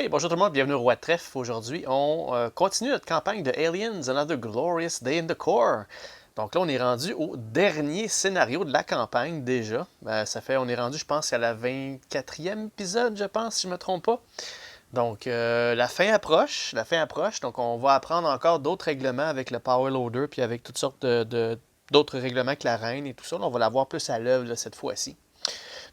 Hey, bonjour tout le monde, bienvenue au Roi de Trèfle. Aujourd'hui, on continue notre campagne de Aliens, Another Glorious Day in the Core. Donc là, on est rendu au dernier scénario de la campagne déjà. On est rendu, je pense, à la 24e épisode, je pense, si je ne me trompe pas. Donc, la fin approche. Donc, on va apprendre encore d'autres règlements avec le Power Loader, puis avec toutes sortes d'autres règlements que la reine et tout ça. Là, on va la voir plus à l'œuvre cette fois-ci.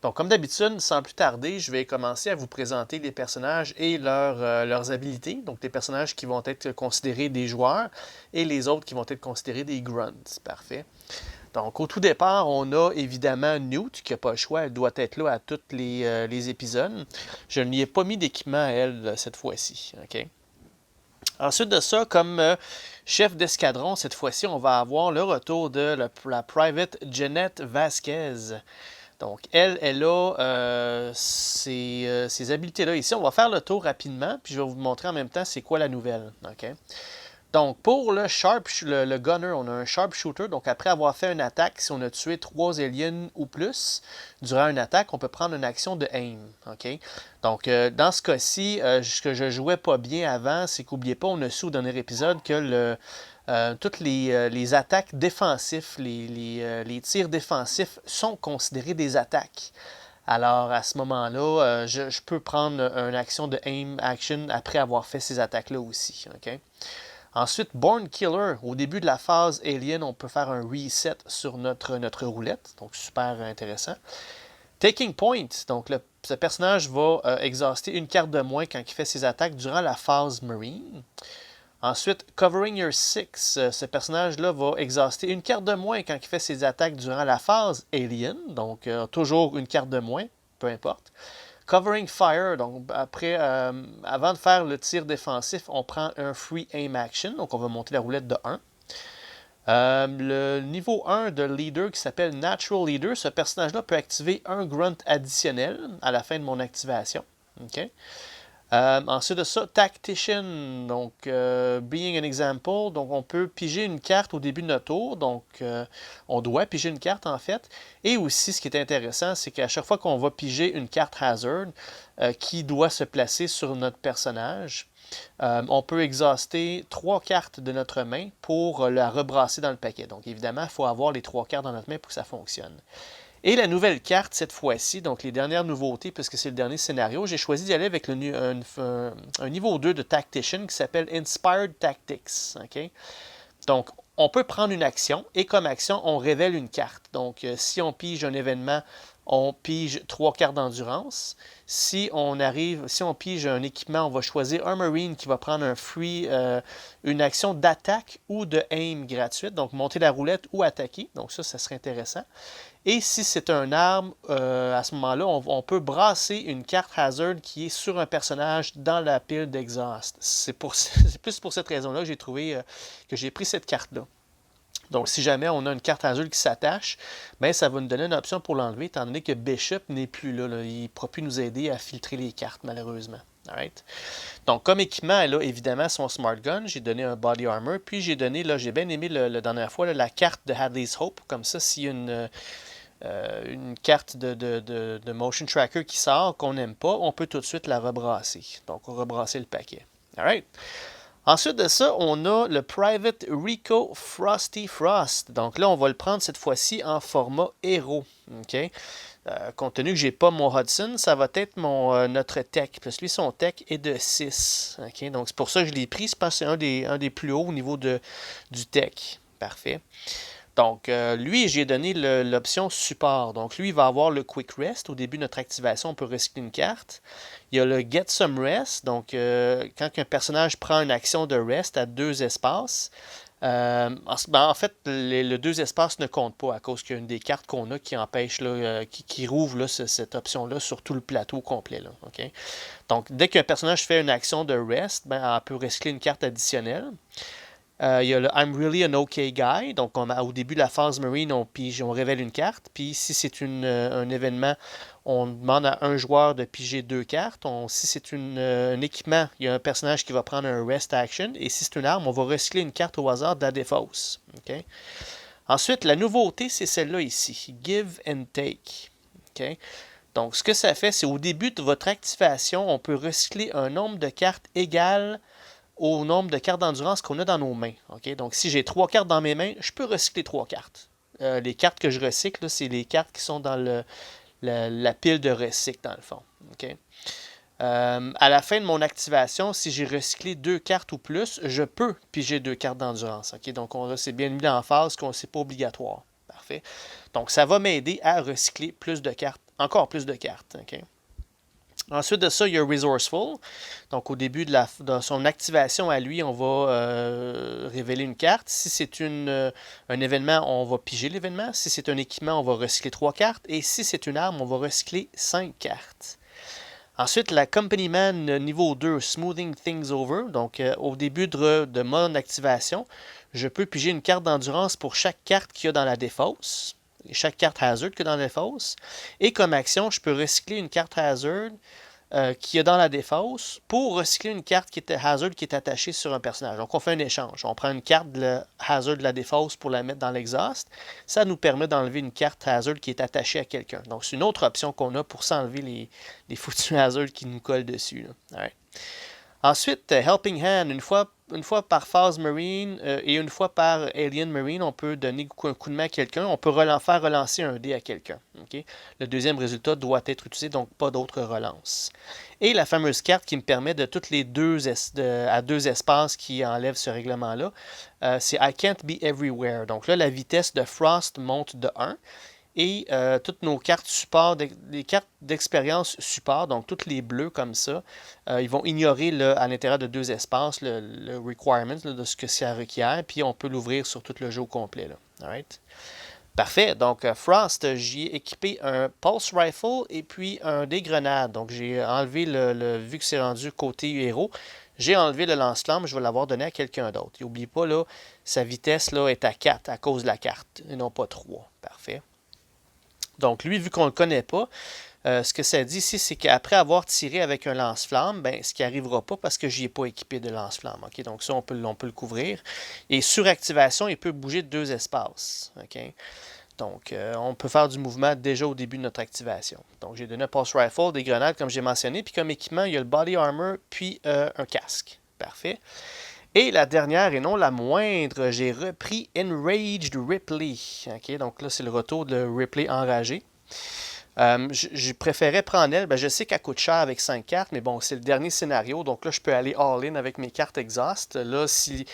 Donc, comme d'habitude, sans plus tarder, je vais commencer à vous présenter les personnages et leurs habilités. Donc, les personnages qui vont être considérés des joueurs et les autres qui vont être considérés des grunts. Parfait. Donc, au tout départ, on a évidemment Newt, qui n'a pas le choix. Elle doit être là à tous les épisodes. Je n'y ai pas mis d'équipement à elle cette fois-ci. OK? Ensuite de ça, comme chef d'escadron, cette fois-ci, on va avoir le retour de la Private Jeanette Vasquez. Donc, elle a ces habiletés-là ici. On va faire le tour rapidement, puis je vais vous montrer en même temps c'est quoi la nouvelle. Okay? Donc, pour le gunner, on a un sharpshooter. Donc, après avoir fait une attaque, si on a tué 3 aliens ou plus durant une attaque, on peut prendre une action de aim. Okay? Donc, dans ce cas-ci, ce que je jouais pas bien avant, c'est qu'oubliez pas, on a su au dernier épisode que toutes les attaques défensifs, les tirs défensifs sont considérés des attaques. Alors, à ce moment-là, je peux prendre une action de aim action après avoir fait ces attaques-là aussi. Okay? Ensuite, Born Killer. Au début de la phase Alien, on peut faire un reset sur notre roulette. Donc, super intéressant. Taking Point. Donc, ce personnage va exhauster une carte de moins quand il fait ses attaques durant la phase Marine. Ensuite, Covering Your Six. Ce personnage-là va exhauster une carte de moins quand il fait ses attaques durant la phase Alien. Donc, toujours une carte de moins, peu importe. Covering Fire, donc avant de faire le tir défensif, on prend un Free Aim Action, donc on va monter la roulette de 1. Le niveau 1 de Leader qui s'appelle Natural Leader, ce personnage-là peut activer un grunt additionnel à la fin de mon activation. Okay? Ensuite de ça, Tactician, donc Being an Example, donc on peut piger une carte au début de notre tour, donc on doit piger une carte en fait. Et aussi, ce qui est intéressant, c'est qu'à chaque fois qu'on va piger une carte Hazard qui doit se placer sur notre personnage, on peut exhauster 3 cartes de notre main pour la rebrasser dans le paquet. Donc évidemment, il faut avoir les 3 cartes dans notre main pour que ça fonctionne. Et la nouvelle carte, cette fois-ci, donc les dernières nouveautés, puisque c'est le dernier scénario, j'ai choisi d'y aller avec un niveau 2 de Tactician qui s'appelle Inspired Tactics. Okay? Donc, on peut prendre une action, et comme action, on révèle une carte. Donc, si on pige un événement, on pige 3 cartes d'endurance. Si on pige un équipement, on va choisir un Marine qui va prendre une action d'attaque ou de aim gratuite, donc monter la roulette ou attaquer. Donc ça serait intéressant. Et si c'est une arme, à ce moment-là, on peut brasser une carte Hazard qui est sur un personnage dans la pile d'exhaust. C'est plus pour cette raison-là que j'ai trouvé que j'ai pris cette carte-là. Donc, si jamais on a une carte Hazard qui s'attache, ben, ça va nous donner une option pour l'enlever, étant donné que Bishop n'est plus là. Il ne pourra plus nous aider à filtrer les cartes, malheureusement. Alright. Donc, comme équipement, elle a évidemment son Smart Gun. J'ai donné un Body Armor. Puis, j'ai bien aimé la dernière fois la carte de Hadley's Hope. Comme ça, s'il y a une carte de Motion Tracker qui sort, qu'on n'aime pas, on peut tout de suite la rebrasser. Donc, on rebrasser le paquet. Alright. Ensuite de ça, on a le Private Rico Frosty Frost. Donc là, on va le prendre cette fois-ci en format héros. Okay? Compte tenu que je n'ai pas mon Hudson, ça va être notre tech. Parce que lui, son tech est de 6. Okay? Donc c'est pour ça que je l'ai pris. Je pense que c'est un des plus hauts au niveau du tech. Parfait. Donc, lui, j'ai donné l'option support. Donc, lui, il va avoir le Quick Rest. Au début de notre activation, on peut recycler une carte. Il y a le Get Some Rest. Donc, quand un personnage prend une action de rest à 2 espaces, en fait, le 2 espaces ne compte pas à cause qu'il y a une des cartes qu'on a qui empêche, qui rouvre cette option-là sur tout le plateau complet. Là, okay? Donc, dès qu'un personnage fait une action de rest, ben, on peut recycler une carte additionnelle. Il y a le I'm really an okay guy. Donc, au début de la phase Marine, on révèle une carte. Puis, si c'est un événement, on demande à un joueur de piger 2 cartes. Si c'est un équipement, il y a un personnage qui va prendre un Rest Action. Et si c'est une arme, on va recycler une carte au hasard de la défausse. Okay? Ensuite, la nouveauté, c'est celle-là ici. Give and Take. Okay? Donc, ce que ça fait, c'est au début de votre activation, on peut recycler un nombre de cartes égal au nombre de cartes d'endurance qu'on a dans nos mains. Okay? Donc, si j'ai 3 cartes dans mes mains, je peux recycler 3 cartes. Les cartes que je recycle, c'est les cartes qui sont dans la pile de recycle, dans le fond. Okay? À la fin de mon activation, si j'ai recyclé 2 cartes ou plus, je peux piger 2 cartes d'endurance. Okay? Donc, c'est bien mis en phase qu'on c'est pas obligatoire. Parfait. Donc, ça va m'aider à recycler plus de cartes, encore plus de cartes. Okay? Ensuite de ça, il y a Resourceful. Donc, au début de son activation à lui, on va révéler une carte. Si c'est un événement, on va piger l'événement. Si c'est un équipement, on va recycler 3 cartes. Et si c'est une arme, on va recycler 5 cartes. Ensuite, la Company Man niveau 2, Smoothing Things Over. Donc, au début de mon activation, je peux piger une carte d'endurance pour chaque carte qu'il y a dans la défausse. Chaque carte Hazard qu'il y a dans la défausse. Et comme action, je peux recycler une carte Hazard qu'il y a dans la défausse pour recycler une carte qui est Hazard qui est attachée sur un personnage. Donc, on fait un échange. On prend une carte de Hazard de la défausse pour la mettre dans l'exhaust. Ça nous permet d'enlever une carte Hazard qui est attachée à quelqu'un. Donc, c'est une autre option qu'on a pour s'enlever les foutus Hazard qui nous collent dessus. Right. Ensuite, Helping Hand, une fois par phase Marine et une fois par Alien Marine, on peut donner un coup de main à quelqu'un. On peut faire relancer un dé à quelqu'un. Okay? Le deuxième résultat doit être utilisé, donc pas d'autre relance. Et la fameuse carte qui me permet de toutes les à 2 espaces qui enlèvent ce règlement-là, c'est I Can't Be Everywhere. Donc là, la vitesse de Frost monte de 1. Et toutes nos cartes support, les cartes d'expérience support, donc toutes les bleus comme ça, ils vont ignorer à l'intérieur de 2 espaces le requirement de ce que ça requiert, puis on peut l'ouvrir sur tout le jeu au complet. Là. Alright? Parfait. Donc, Frost, j'y ai équipé un Pulse Rifle et puis un des grenades. Donc, j'ai enlevé vu que c'est rendu côté héros, j'ai enlevé le lance-flamme, je vais l'avoir donné à quelqu'un d'autre. Et n'oublie pas, là, sa vitesse là, est à 4 à cause de la carte, et non pas 3. Parfait. Donc, lui, vu qu'on ne le connaît pas, ce que ça dit ici, c'est qu'après avoir tiré avec un lance-flamme, ben, ce qui n'arrivera pas parce que je n'y ai pas équipé de lance-flamme. Okay? Donc, ça, on peut le couvrir. Et sur activation, il peut bouger de 2 espaces. Okay? Donc, on peut faire du mouvement déjà au début de notre activation. Donc, j'ai donné un Pulse Rifle, des grenades, comme j'ai mentionné. Puis, comme équipement, il y a le Body Armor, puis un casque. Parfait. Et la dernière et non la moindre, j'ai repris Enraged Ripley. Okay, donc là, c'est le retour de Ripley enragé. Je préférais prendre elle. Je sais qu'elle coûte cher avec 5 cartes, mais bon, c'est le dernier scénario. Donc là, je peux aller all-in avec mes cartes exhaust. Là, si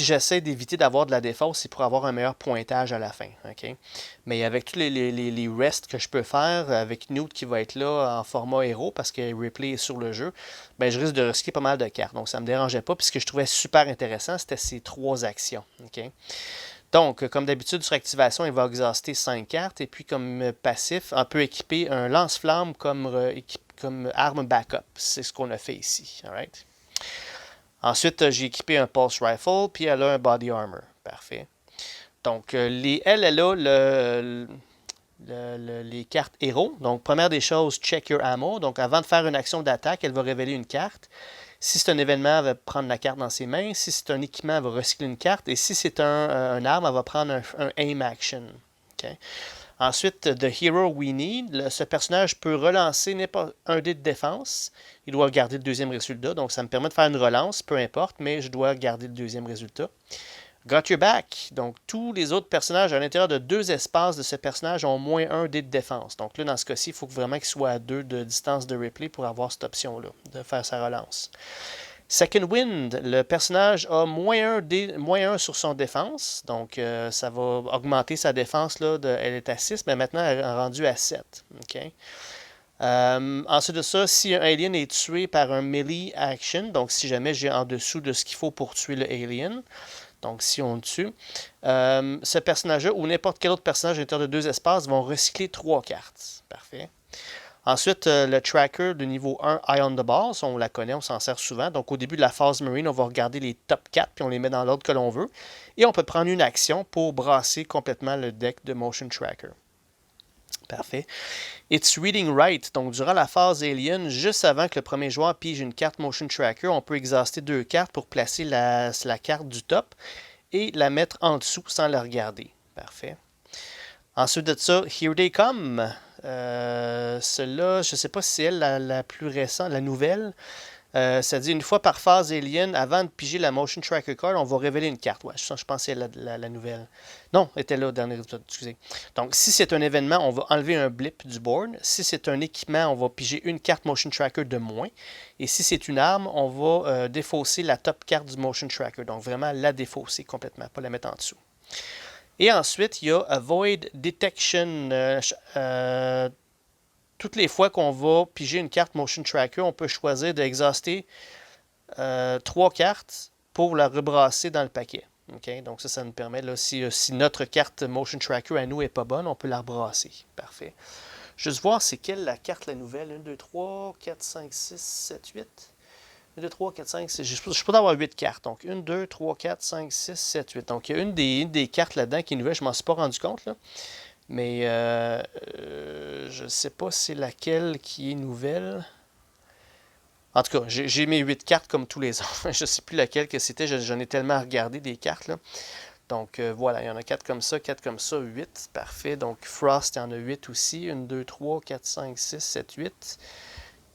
j'essaie d'éviter d'avoir de la défausse, c'est pour avoir un meilleur pointage à la fin. Okay? Mais avec tous les rests que je peux faire, avec Newt qui va être là en format héros, parce que Ripley est sur le jeu, je risque de risquer pas mal de cartes. Donc ça ne me dérangeait pas. Puis ce que je trouvais super intéressant, c'était ces 3 actions. Okay? Donc, comme d'habitude, sur activation, il va exhauster 5 cartes. Et puis, comme passif, on peut équiper un lance-flamme comme arme backup. C'est ce qu'on a fait ici. Alright? Ensuite, j'ai équipé un Pulse Rifle, puis elle a un Body Armor. Parfait. Donc, elle a les cartes héros. Donc, première des choses, check your ammo. Donc, avant de faire une action d'attaque, elle va révéler une carte. Si c'est un événement, elle va prendre la carte dans ses mains. Si c'est un équipement, elle va recycler une carte. Et si c'est un arme, elle va prendre un aim action. Okay? Ensuite, The Hero We Need. Ce personnage peut relancer n'importe un dé de défense. Il doit garder le deuxième résultat. Donc, ça me permet de faire une relance, peu importe, mais je dois garder le deuxième résultat. Got Your Back. Donc, tous les autres personnages à l'intérieur de 2 espaces de ce personnage ont moins 1 dé de défense. Donc là, dans ce cas-ci, il faut vraiment qu'il soit à 2 de distance de Ripley pour avoir cette option-là, de faire sa relance. Second Wind, le personnage a moins 1 sur son défense. Donc, ça va augmenter sa défense. Là, elle est à 6, mais maintenant, elle est rendue à 7. Okay? Ensuite de ça, si un alien est tué par un melee action, donc si jamais j'ai en dessous de ce qu'il faut pour tuer le alien, donc, si on le tue, ce personnage-là ou n'importe quel autre personnage à l'intérieur de 2 espaces vont recycler 3 cartes. Parfait. Ensuite, le tracker de niveau 1, Eye on the Ball, on la connaît, on s'en sert souvent. Donc, au début de la phase Marine, on va regarder les top 4 puis on les met dans l'ordre que l'on veut. Et on peut prendre une action pour brasser complètement le deck de Motion Tracker. Parfait. It's Reading Right. Donc, durant la phase Alien, juste avant que le premier joueur pige une carte Motion Tracker, on peut exhauster 2 cartes pour placer la carte du top et la mettre en dessous sans la regarder. Parfait. Ensuite de ça, Here They Come. Celle-là, je ne sais pas si c'est elle la plus récente, la nouvelle. Ça dit une fois par phase alien, avant de piger la motion tracker card, on va révéler une carte. Ouais, je pense que c'est la nouvelle. Non, elle était là au dernier épisode, excusez. Donc, si c'est un événement, on va enlever un blip du board. Si c'est un équipement, on va piger une carte motion tracker de moins. Et si c'est une arme, on va défausser la top carte du motion tracker. Donc, vraiment la défausser complètement, pas la mettre en dessous. Et ensuite, il y a Avoid Detection. Toutes les fois qu'on va piger une carte Motion Tracker, on peut choisir d'exhauster 3 cartes pour la rebrasser dans le paquet. Okay? Donc ça nous permet, là, si notre carte Motion Tracker à nous n'est pas bonne, on peut la rebrasser. Parfait. Juste voir c'est quelle la carte la nouvelle. 1, 2, 3, 4, 5, 6, 7, 8. 1, 2, 3, 4, 5, 6. Je peux avoir 8 cartes. Donc 1, 2, 3, 4, 5, 6, 7, 8. Donc il y a une des cartes là-dedans qui est nouvelle. Je ne m'en suis pas rendu compte. Là. Mais je ne sais pas c'est laquelle qui est nouvelle. En tout cas, j'ai mes 8 cartes comme tous les autres. Je ne sais plus laquelle que c'était. J'en ai tellement regardé des cartes. Là. Donc voilà, il y en a 4 comme ça, 8. Parfait. Donc Frost, il y en a 8 aussi. 1, 2, 3, 4, 5, 6, 7, 8.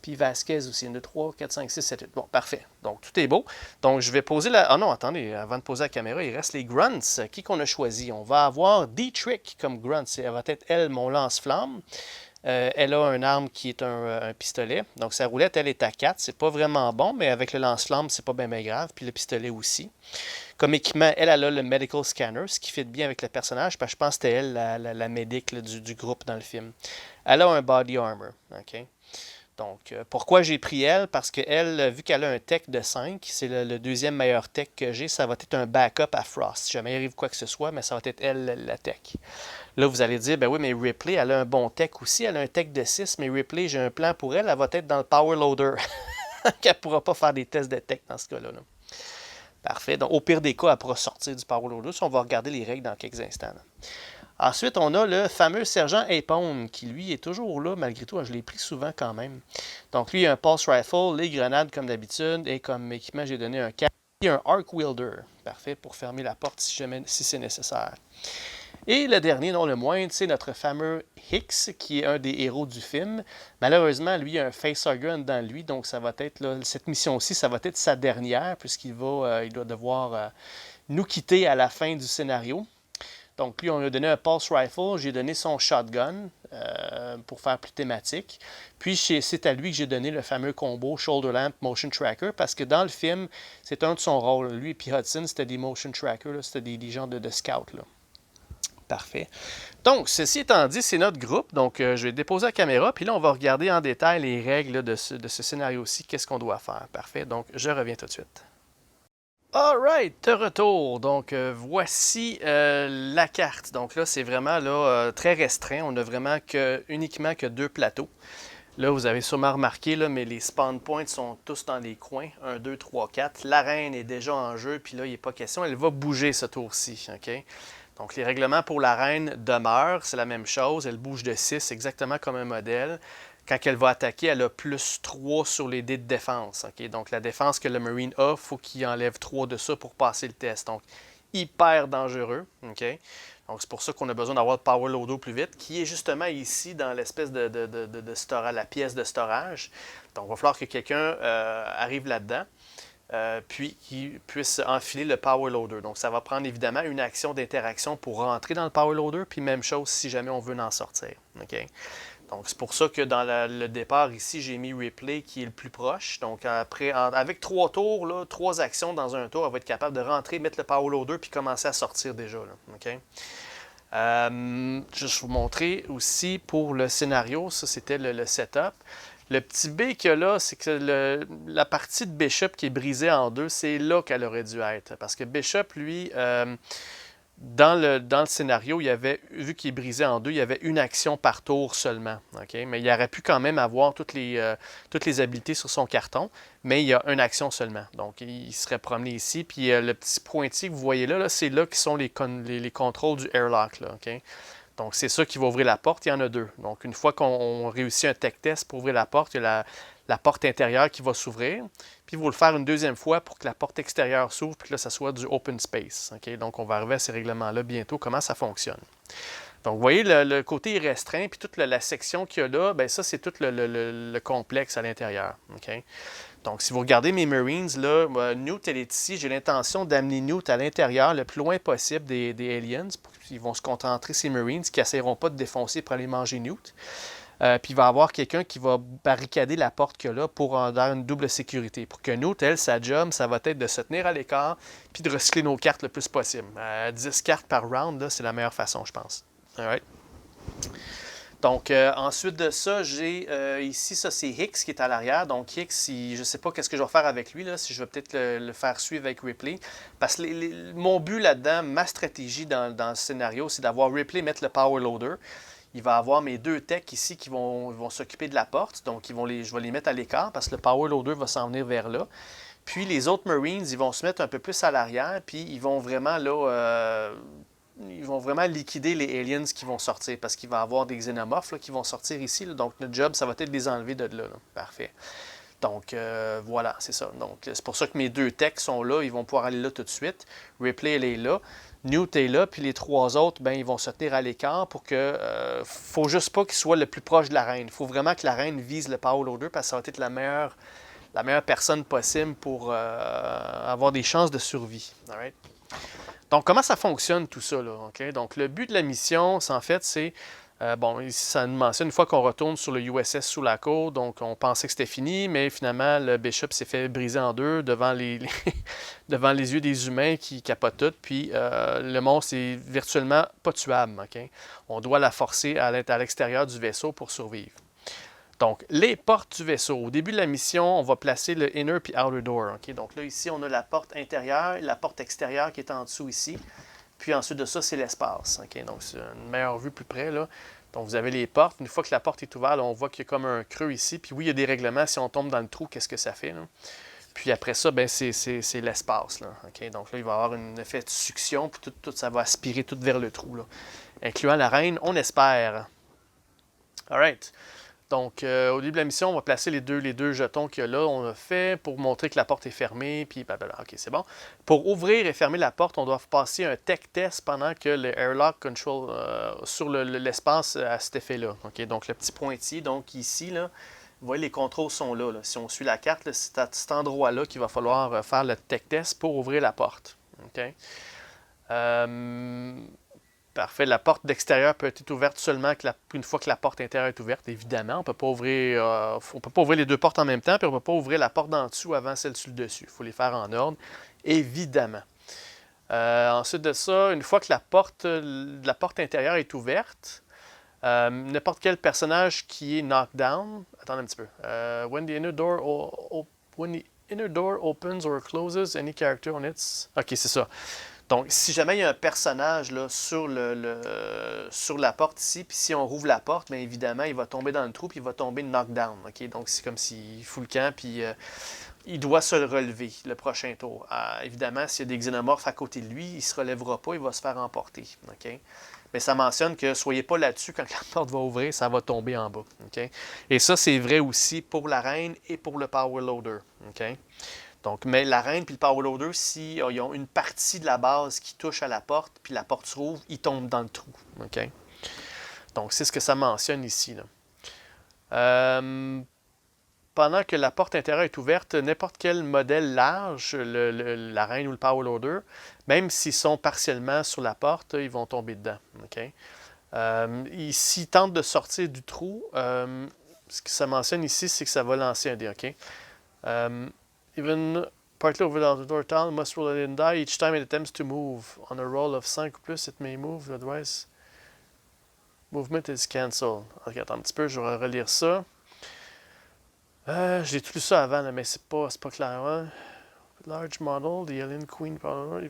Puis Vasquez aussi. 1, 2, 3, 4, 5, 6, 7, 8. Bon, parfait. Donc tout est beau. Donc je vais poser la... Ah non, attendez, avant de poser la caméra, il reste les grunts. Qui qu'on a choisi? On va avoir D-Trick comme grunt. Elle va être, elle, mon lance-flamme. Elle a une arme qui est un pistolet. Donc sa roulette, elle est à 4. C'est pas vraiment bon, mais avec le lance-flamme, c'est pas bien grave. Puis le pistolet aussi. Comme équipement, elle a le medical scanner, ce qui fit bien avec le personnage, parce que je pense que c'était elle, la médic du groupe dans le film. Elle a un body armor. OK? Donc, pourquoi j'ai pris elle? Parce qu'elle, vu qu'elle a un tech de 5, c'est le deuxième meilleur tech que j'ai, ça va être un backup à Frost. Si jamais il arrive quoi que ce soit, mais ça va être elle, la tech. Là, vous allez dire, ben oui, mais Ripley, elle a un bon tech aussi, elle a un tech de 6, mais Ripley, j'ai un plan pour elle, elle va être dans le power loader. Elle ne pourra pas faire des tests de tech dans ce cas-là. Là. Parfait. Donc, au pire des cas, elle pourra sortir du power loader. On va regarder les règles dans quelques instants. Là. Ensuite, on a le fameux sergent Apone, qui lui est toujours là, malgré tout. Je l'ai pris souvent quand même. Donc lui, il a un pulse rifle, les grenades comme d'habitude, et comme équipement, j'ai donné un cap et un arc wielder. Parfait pour fermer la porte si c'est nécessaire. Et le dernier, non le moindre, c'est notre fameux Hicks, qui est un des héros du film. Malheureusement, lui, il a un facehugger dans lui, donc ça va être, là, cette mission-ci, ça va être sa dernière, puisqu'il il doit devoir nous quitter à la fin du scénario. Donc, lui, on lui a donné un pulse rifle. J'ai donné son shotgun pour faire plus thématique. Puis, c'est à lui que j'ai donné le fameux combo Shoulder Lamp Motion Tracker parce que dans le film, c'est un de son rôle. Lui et puis Hudson, c'était des motion trackers. C'était des gens de scouts. Là. Parfait. Donc, ceci étant dit, c'est notre groupe. Donc, je vais déposer la caméra. Puis là, on va regarder en détail les règles là, de ce scénario-ci. Qu'est-ce qu'on doit faire? Parfait. Donc, je reviens tout de suite. Alright, de retour. Donc, voici la carte. Donc là, c'est vraiment là, très restreint. On n'a vraiment uniquement que 2 plateaux. Là, vous avez sûrement remarqué, là, mais les spawn points sont tous dans les coins. 1, 2, 3, 4. L'arène est déjà en jeu, puis là, il n'est pas question. Elle va bouger ce tour-ci. Okay? Donc, les règlements pour l'arène demeurent. C'est la même chose. Elle bouge de 6, exactement comme un modèle. Quand elle va attaquer, elle a plus 3 sur les dés de défense. Okay? Donc, la défense que le Marine a, il faut qu'il enlève 3 de ça pour passer le test. Donc, hyper dangereux. Okay? Donc, c'est pour ça qu'on a besoin d'avoir le Power Loader plus vite, qui est justement ici dans l'espèce de storage, la pièce de storage. Donc, il va falloir que quelqu'un arrive là-dedans. Puis qu'il puisse enfiler le Power Loader. Donc, ça va prendre évidemment une action d'interaction pour rentrer dans le Power Loader, puis même chose si jamais on veut en sortir. Okay? Donc, c'est pour ça que dans le départ ici, j'ai mis Ripley qui est le plus proche. Donc, après, avec 3 tours, là, 3 actions dans un tour, elle va être capable de rentrer, mettre le Power Loader puis commencer à sortir déjà. Là. Okay? Je vais vous montrer aussi pour le scénario, ça c'était le setup. Le petit B qu'il y a là, c'est que la partie de Bishop qui est brisée en deux, c'est là qu'elle aurait dû être. Parce que Bishop, lui, dans le scénario, il y avait, vu qu'il est brisé en deux, il y avait une action par tour seulement. Okay? Mais il aurait pu quand même avoir toutes les habiletés sur son carton, mais il y a une action seulement. Donc, il serait promené ici. Puis le petit pointier que vous voyez là, c'est là qui sont les contrôles du airlock. Là, okay? Donc, c'est ça qui va ouvrir la porte. Il y en a 2. Donc, une fois qu'on réussit un tech test pour ouvrir la porte, il y a la porte intérieure qui va s'ouvrir. Puis, il va le faire une deuxième fois pour que la porte extérieure s'ouvre puis que là, ça soit du open space. Okay? Donc, on va arriver à ces règlements-là bientôt, comment ça fonctionne. Donc, vous voyez, le côté est restreint, puis toute la section qu'il y a là, ben ça, c'est tout le complexe à l'intérieur. OK? Donc, si vous regardez mes Marines, là, Newt, elle est ici. J'ai l'intention d'amener Newt à l'intérieur le plus loin possible des aliens. Ils vont se concentrer, ces Marines, qui n'essaieront pas de défoncer pour aller manger Newt. Puis il va y avoir quelqu'un qui va barricader la porte qu'il y a là pour en dar une double sécurité. Pour que Newt, elle, sa job, ça va être de se tenir à l'écart puis de recycler nos cartes le plus possible. 10 cartes par round, c'est la meilleure façon, je pense. Alright. Donc, ensuite de ça, j'ai ici, ça c'est Hicks qui est à l'arrière. Donc, Hicks, je ne sais pas qu'est-ce que je vais faire avec lui, là, si je vais peut-être le faire suivre avec Ripley. Parce que mon but là-dedans, ma stratégie dans le scénario, c'est d'avoir Ripley mettre le power loader. Il va avoir mes 2 techs ici qui vont s'occuper de la porte. Donc, je vais les mettre à l'écart parce que le power loader va s'en venir vers là. Puis, les autres Marines, ils vont se mettre un peu plus à l'arrière. Puis, ils vont vraiment là... ils vont vraiment liquider les aliens qui vont sortir parce qu'il va y avoir des xénomorphes là, qui vont sortir ici. Là. Donc, notre job, ça va être de les enlever de là. Parfait. Donc, voilà, c'est ça. Donc, c'est pour ça que mes 2 techs sont là. Ils vont pouvoir aller là tout de suite. Ripley, elle est là. Newt est là. Puis les 3 autres, ben, ils vont se tenir à l'écart pour que... faut juste pas qu'ils soient le plus proche de la reine. Il faut vraiment que la reine vise le power loader parce que ça va être la meilleure personne possible pour avoir des chances de survie. All right? Donc, comment ça fonctionne tout ça? Là, okay? Donc, le but de la mission, c'est bon, ici, ça nous mentionne une fois qu'on retourne sur le USS Sulaco, donc on pensait que c'était fini, mais finalement, le Bishop s'est fait briser en deux devant devant les yeux des humains qui capotent tout, puis le monstre est virtuellement pas tuable. Okay? On doit la forcer à l'extérieur du vaisseau pour survivre. Donc, les portes du vaisseau. Au début de la mission, on va placer le inner puis outer door. Okay? Donc là, ici, on a la porte intérieure et la porte extérieure qui est en dessous ici. Puis ensuite de ça, c'est l'espace. Okay? Donc, c'est une meilleure vue plus près. Là. Donc, vous avez les portes. Une fois que la porte est ouverte, là, on voit qu'il y a comme un creux ici. Puis oui, il y a des règlements. Si on tombe dans le trou, qu'est-ce que ça fait? Là? Puis après ça, ben, c'est l'espace. Là. Okay? Donc là, il va y avoir un effet de succion. Puis tout ça va aspirer tout vers le trou. Là. Incluant la reine, on espère. All right. Donc, au début de la mission, on va placer les deux jetons qu'il y a là. On a fait pour montrer que la porte est fermée, puis blablabla. OK, c'est bon. Pour ouvrir et fermer la porte, on doit passer un tech test pendant que le airlock control sur l'espace à cet effet-là. OK, donc, le petit pointillé, donc ici, là, vous voyez, les contrôles sont là. Si on suit la carte, c'est à cet endroit-là qu'il va falloir faire le tech test pour ouvrir la porte. OK. Parfait. La porte d'extérieur peut être ouverte seulement une fois que la porte intérieure est ouverte, évidemment. On ne peut pas ouvrir les 2 portes en même temps, puis on ne peut pas ouvrir la porte d'en dessous avant celle sur le dessus. Il faut les faire en ordre, évidemment. Ensuite de ça, une fois que la porte intérieure est ouverte, n'importe quel personnage qui est knocked down... Attendez un petit peu. When the inner door opens or closes, any character on it... OK, c'est ça. Donc, si jamais il y a un personnage là, sur la porte ici, puis si on rouvre la porte, bien évidemment, il va tomber dans le trou, puis il va tomber knockdown. Okay? Donc, c'est comme s'il fout le camp, puis il doit se relever le prochain tour. Évidemment, s'il y a des xénomorphes à côté de lui, il ne se relèvera pas, il va se faire emporter. Okay? Mais ça mentionne que soyez pas là-dessus quand la porte va ouvrir, ça va tomber en bas. Okay? Et ça, c'est vrai aussi pour la reine et pour le power loader. Okay? Donc, mais la reine et le power loader, s'ils ont une partie de la base qui touche à la porte, puis la porte s'ouvre, ils tombent dans le trou. Okay? Donc, c'est ce que ça mentionne ici. Là. Pendant que la porte intérieure est ouverte, n'importe quel modèle large, la reine ou le power loader, même s'ils sont partiellement sur la porte, ils vont tomber dedans. Okay? S'ils tentent de sortir du trou, ce que ça mentionne ici, c'est que ça va lancer un dé. Okay? Even partly over the door town must roll and die each time it attempts to move. On a roll of 5 ou plus, it may move, otherwise movement is cancelled. Ok, attends un petit peu, je vais relire ça. J'ai tout lu ça avant, là, mais c'est pas clair. Hein? Large model, the alien queen power.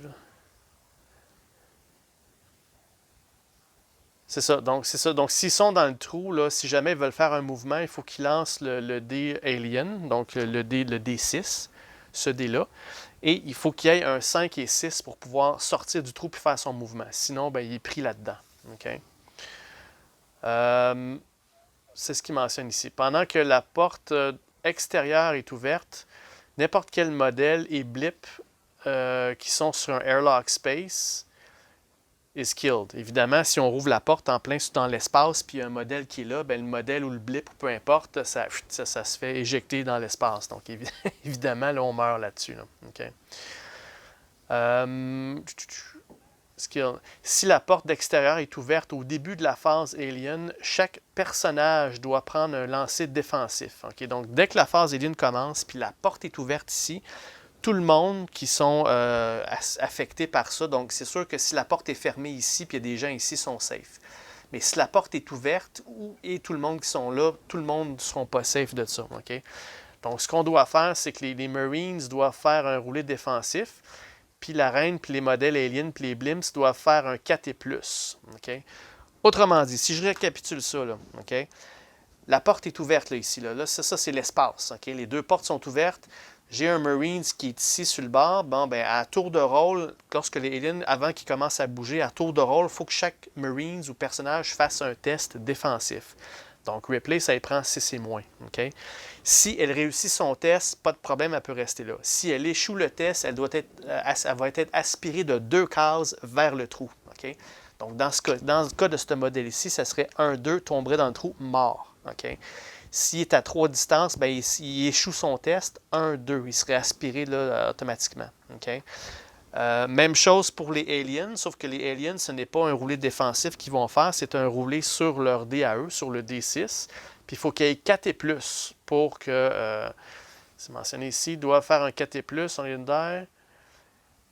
C'est ça. Donc, s'ils sont dans le trou, là, si jamais ils veulent faire un mouvement, il faut qu'ils lancent le dé alien, donc le D6. Ce dé-là. Et il faut qu'il y ait un 5 et 6 pour pouvoir sortir du trou et faire son mouvement. Sinon, ben, il est pris là-dedans. Okay? C'est ce qu'il mentionne ici. Pendant que la porte extérieure est ouverte, n'importe quel modèle et blip qui sont sur un airlock space is killed. Évidemment, si on rouvre la porte en plein dans l'espace, puis il y a un modèle qui est là, ben, le modèle ou le blip, ou peu importe, ça se fait éjecter dans l'espace. Donc, évidemment, là, on meurt là-dessus. Là. Okay. Si la porte d'extérieur est ouverte au début de la phase Alien, chaque personnage doit prendre un lancer défensif. Okay? Donc, dès que la phase Alien commence, puis la porte est ouverte ici, tout le monde qui sont affectés par ça. Donc, c'est sûr que si la porte est fermée ici, puis il y a des gens ici, sont safe. Mais si la porte est ouverte, et tout le monde qui sont là, tout le monde ne seront pas safe de ça. Okay? Donc, ce qu'on doit faire, c'est que les Marines doivent faire un roulé défensif, puis la reine, puis les modèles aliens, puis les blimps doivent faire un 4 et plus. Okay? Autrement dit, si je récapitule ça, là, okay? La porte est ouverte là, ici. Là, ça c'est l'espace. Okay? Les deux portes sont ouvertes. J'ai un Marines qui est ici sur le bord. Bon, ben, à tour de rôle, lorsque les aliens, avant qu'ils commencent à bouger, à tour de rôle, il faut que chaque Marines ou personnage fasse un test défensif. Donc, Ripley, ça y prend 6 et moins. Okay? Si elle réussit son test, pas de problème, elle peut rester là. Si elle échoue le test, elle va être aspirée de 2 cases vers le trou. Okay? Donc, dans le cas de ce modèle ici, ça serait 1-2, tomberait dans le trou, mort. Okay? S'il est à 3 distances, ben, il échoue son test, 1-2, il serait aspiré là, automatiquement. Okay? Même chose pour les aliens, sauf que les aliens, ce n'est pas un roulé défensif qu'ils vont faire, c'est un roulé sur leur dé à eux, sur le D6. Puis il faut qu'il y ait 4 et plus pour que, c'est mentionné ici, ils doivent faire un 4 et plus, on est d'air.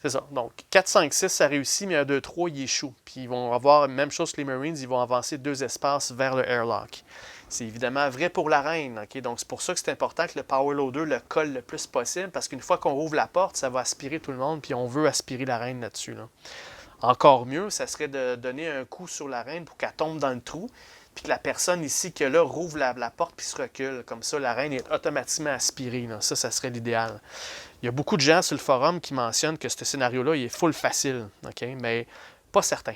C'est ça. Donc, 4, 5, 6, ça réussit, mais un 2, 3, il échoue. Puis ils vont avoir, même chose que les Marines, ils vont avancer 2 espaces vers le airlock. C'est évidemment vrai pour la reine. Okay? Donc, c'est pour ça que c'est important que le power loader le colle le plus possible, parce qu'une fois qu'on rouvre la porte, ça va aspirer tout le monde, puis on veut aspirer la reine là-dessus. Là. Encore mieux, ça serait de donner un coup sur la reine pour qu'elle tombe dans le trou, puis que la personne ici qui est là rouvre la porte puis se recule. Comme ça, la reine est automatiquement aspirée. Là. Ça serait l'idéal. Il y a beaucoup de gens sur le forum qui mentionnent que ce scénario-là, il est full facile. Okay? Mais pas certain.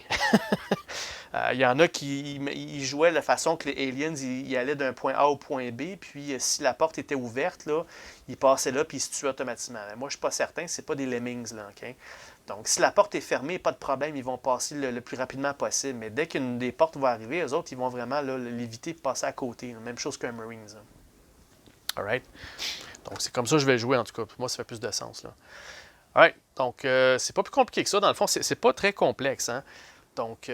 Il y en a qui jouaient de la façon que les aliens ils allaient d'un point A au point B, puis si la porte était ouverte, là, ils passaient là puis ils se tuaient automatiquement. Mais moi, je ne suis pas certain, c'est pas des lemmings. Là, okay? Donc, si la porte est fermée, pas de problème, ils vont passer le plus rapidement possible. Mais dès qu'une des portes va arriver, eux autres, ils vont vraiment là, l'éviter et passer à côté. Là. Même chose qu'un Marines. Là. All right? Donc, c'est comme ça que je vais jouer, en tout cas. Pour moi, ça fait plus de sens. Là. All right. Donc, c'est pas plus compliqué que ça. Dans le fond, c'est pas très complexe. Hein? Donc,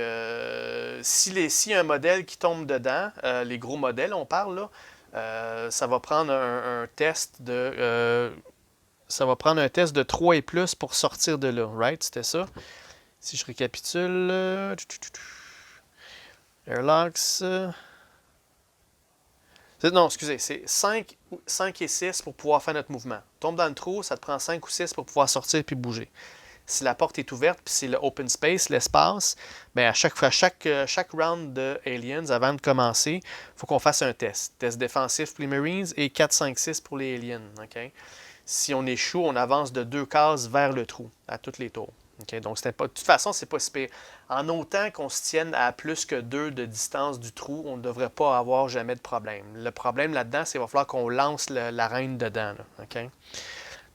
s'il y a un modèle qui tombe dedans, les gros modèles, on parle, là, ça va prendre un test de... ça va prendre un test de 3 et plus pour sortir de là, right? C'était ça. Si je récapitule... Airlocks... non, excusez, c'est 5 et 6 pour pouvoir faire notre mouvement. Tombe dans le trou, ça te prend 5 ou 6 pour pouvoir sortir puis bouger. Si la porte est ouverte, puis c'est le open space, l'espace, bien à chaque round de Aliens, avant de commencer, il faut qu'on fasse un test. Test défensif pour les Marines et 4, 5, 6 pour les Aliens. Okay? Si on échoue, on avance de 2 cases vers le trou, à tous les tours. Okay? Donc, de toute façon, c'est pas si pire. En autant qu'on se tienne à plus que 2 de distance du trou, on ne devrait pas avoir jamais de problème. Le problème là-dedans, c'est qu'il va falloir qu'on lance la reine dedans. Là, okay?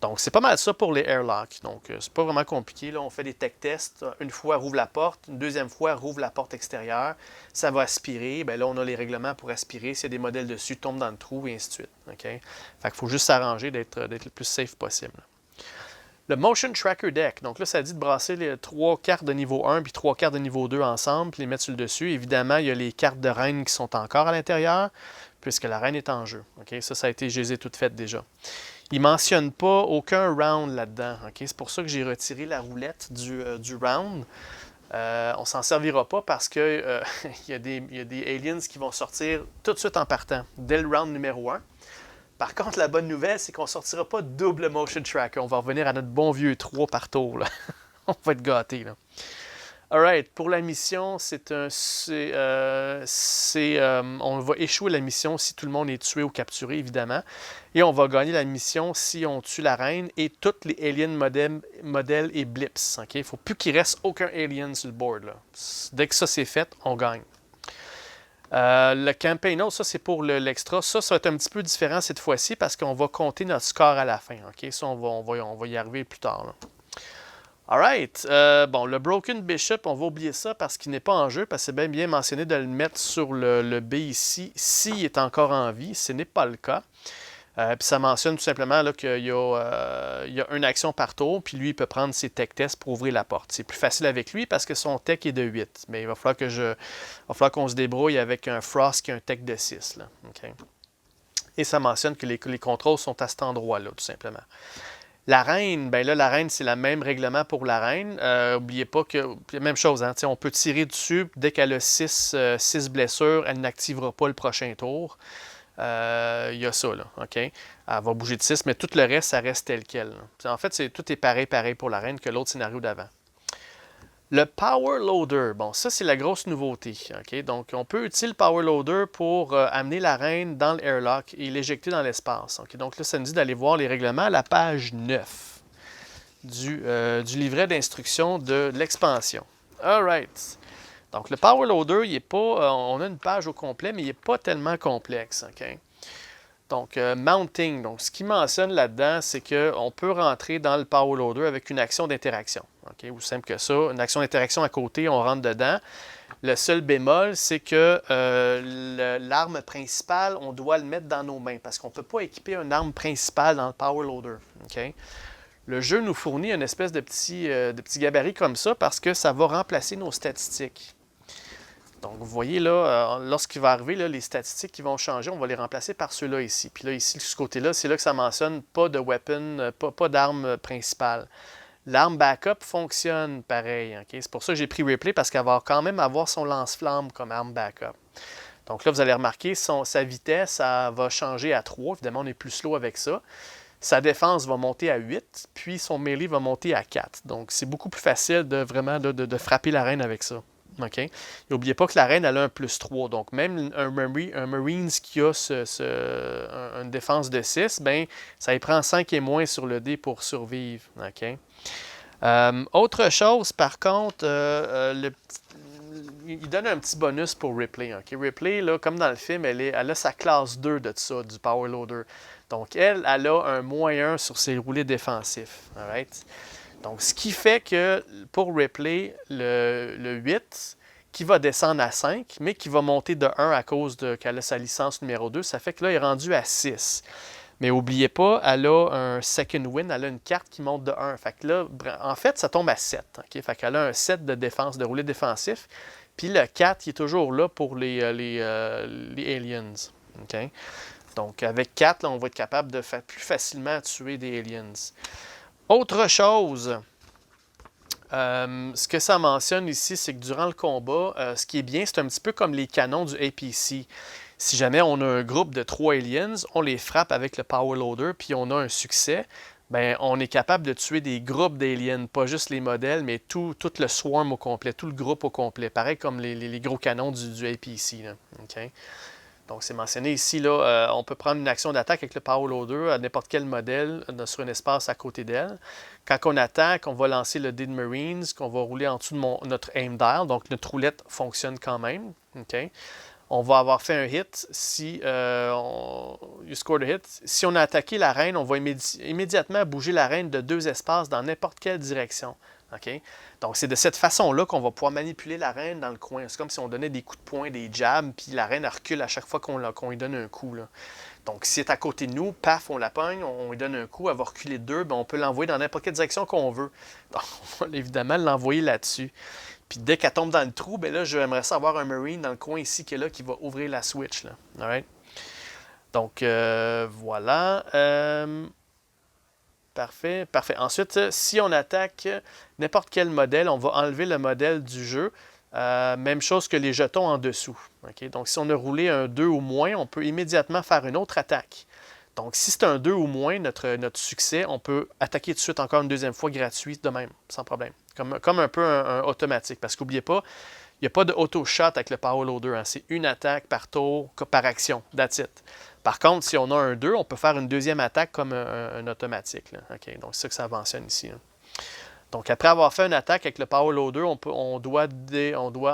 Donc, c'est pas mal ça pour les airlocks. Donc, c'est pas vraiment compliqué. Là, on fait des tech tests. Une fois, rouvre la porte. Une deuxième fois, rouvre la porte extérieure. Ça va aspirer. Bien là, on a les règlements pour aspirer. S'il y a des modèles dessus, tombe dans le trou et ainsi de suite. Okay? Fait qu'il faut juste s'arranger d'être le plus safe possible. Le Motion Tracker Deck. Donc là, ça dit de brasser les 3 cartes de niveau 1 puis 3 cartes de niveau 2 ensemble puis les mettre sur le dessus. Évidemment, il y a les cartes de reine qui sont encore à l'intérieur puisque la reine est en jeu. Okay? Ça a été, je les ai toutes faites déjà. Il ne mentionne pas aucun round là-dedans. Okay? C'est pour ça que j'ai retiré la roulette du round. On ne s'en servira pas parce que y a des aliens qui vont sortir tout de suite en partant, dès le round numéro 1. Par contre, la bonne nouvelle, c'est qu'on ne sortira pas double motion tracker. On va revenir à notre bon vieux 3 par tour. Là. On va être gâtés. Alright, pour la mission, on va échouer la mission si tout le monde est tué ou capturé, évidemment. Et on va gagner la mission si on tue la reine et toutes les aliens modèles et blips. Okay? Il ne faut plus qu'il reste aucun alien sur le board. Là. Dès que ça c'est fait, on gagne. Le campaign note, ça c'est pour l'extra. Ça va être un petit peu différent cette fois-ci parce qu'on va compter notre score à la fin. Okay? Ça, on va y arriver plus tard. Là. Alright. Bon, le Broken Bishop, on va oublier ça parce qu'il n'est pas en jeu, parce que c'est bien mentionné de le mettre sur le B ici, s'il est encore en vie. Ce n'est pas le cas. Puis ça mentionne tout simplement qu'il y a une action par tour, puis lui, il peut prendre ses tech tests pour ouvrir la porte. C'est plus facile avec lui parce que son tech est de 8. Mais il va falloir qu'on se débrouille avec un Frost qui a un tech de 6. Là. Okay. Et ça mentionne que les contrôles sont à cet endroit-là, tout simplement. La reine, ben là, la reine, c'est le même règlement pour la reine. N'oubliez pas que, même chose, hein, on peut tirer dessus. Dès qu'elle a 6 blessures, elle n'activera pas le prochain tour. Il y a ça, là, OK? Elle va bouger de 6, mais tout le reste, ça reste tel quel. Là. En fait, tout est pareil pour la reine que l'autre scénario d'avant. Le Power Loader, bon, ça, c'est la grosse nouveauté. OK? Donc, on peut utiliser le Power Loader pour amener la reine dans l'airlock et l'éjecter dans l'espace. OK? Donc, là, ça nous dit d'aller voir les règlements à la page 9 du livret d'instruction de l'expansion. All right. Donc, le Power Loader, il est pas, on a une page au complet, mais il n'est pas tellement complexe. Okay? Donc, Mounting. Donc, ce qu'il mentionne là-dedans, c'est qu'on peut rentrer dans le Power Loader avec une action d'interaction. Okay? Aussi simple que ça. Une action d'interaction à côté, on rentre dedans. Le seul bémol, c'est que l'arme principale, on doit le mettre dans nos mains parce qu'on ne peut pas équiper une arme principale dans le Power Loader. Okay? Le jeu nous fournit une espèce de petit gabarit comme ça parce que ça va remplacer nos statistiques. Donc, vous voyez là, lorsqu'il va arriver, là, les statistiques qui vont changer, on va les remplacer par ceux-là ici. Puis là, ici, de ce côté-là, c'est là que ça mentionne pas de weapon, pas d'arme principale. L'arme backup fonctionne pareil. Okay? C'est pour ça que j'ai pris Ripley parce qu'elle va quand même avoir son lance-flamme comme arme backup. Donc là, vous allez remarquer, sa vitesse va changer à 3. Évidemment, on est plus slow avec ça. Sa défense va monter à 8, puis son melee va monter à 4. Donc, c'est beaucoup plus facile de vraiment de frapper la reine avec ça. Okay? N'oubliez pas que la reine, elle a un plus 3. Donc, même un Marines qui a une défense de 6, ben, ça y prend 5 et moins sur le dé pour survivre. Okay? Autre chose, par contre, il donne un petit bonus pour Ripley. Okay? Ripley, là, comme dans le film, elle a sa classe 2 de ça, du Power Loader. Donc, elle a un -1 sur ses roulés défensifs. Alright? Donc, ce qui fait que pour Ripley, le 8, qui va descendre à 5, mais qui va monter de 1 à cause qu'elle a sa licence numéro 2, ça fait que là, il est rendu à 6. Mais n'oubliez pas, elle a un second win, elle a une carte qui monte de 1. Fait que là, en fait, ça tombe à 7. Okay? Fait qu'elle a un 7 de défense, de roulé défensif. Puis le 4, il est toujours là pour les aliens. Okay? Donc, avec 4, là, on va être capable de plus facilement tuer des aliens. Autre chose, ce que ça mentionne ici, c'est que durant le combat, ce qui est bien, c'est un petit peu comme les canons du APC. Si jamais on a un groupe de 3 aliens, on les frappe avec le Power Loader, puis on a un succès, ben, on est capable de tuer des groupes d'aliens, pas juste les modèles, mais tout le swarm au complet, tout le groupe au complet. Pareil comme les gros canons du APC. Là. Okay? Donc, c'est mentionné ici, là, on peut prendre une action d'attaque avec le Power Loader à n'importe quel modèle sur un espace à côté d'elle. Quand on attaque, on va lancer le dé de Marines, qu'on va rouler en dessous de notre aim dial, donc notre roulette fonctionne quand même. Okay? On va avoir fait un hit si you scored a hit. Si on a attaqué la reine, on va immédiatement bouger la reine de 2 espaces dans n'importe quelle direction. Okay? Donc, c'est de cette façon-là qu'on va pouvoir manipuler la reine dans le coin. C'est comme si on donnait des coups de poing, des jabs, puis la reine recule à chaque fois qu'on lui donne un coup. Là. Donc, si elle est à côté de nous, paf, on la pogne, on lui donne un coup, elle va reculer de 2, ben, on peut l'envoyer dans n'importe quelle direction qu'on veut. Donc, on va évidemment l'envoyer là-dessus. Puis dès qu'elle tombe dans le trou, ben là, j'aimerais ça avoir un Marine dans le coin ici qui est là, qui va ouvrir la switch. Là. Alright? Donc, voilà. Parfait, parfait. Ensuite, si on attaque n'importe quel modèle, on va enlever le modèle du jeu. Même chose que les jetons en dessous. Okay? Donc, si on a roulé un 2 ou moins, on peut immédiatement faire une autre attaque. Donc, si c'est un 2 ou moins, notre succès, on peut attaquer tout de suite encore une deuxième fois gratuit de même, sans problème. Comme un peu un automatique. Parce qu'oubliez pas, il n'y a pas de auto-shot avec le Power Loader. Hein. C'est une attaque par tour, par action. That's it. Par contre, si on a un 2, on peut faire une deuxième attaque comme un automatique. Là. Okay, donc, c'est ça que ça mentionne ici. Là. Donc, après avoir fait une attaque avec le Power Loader, on doit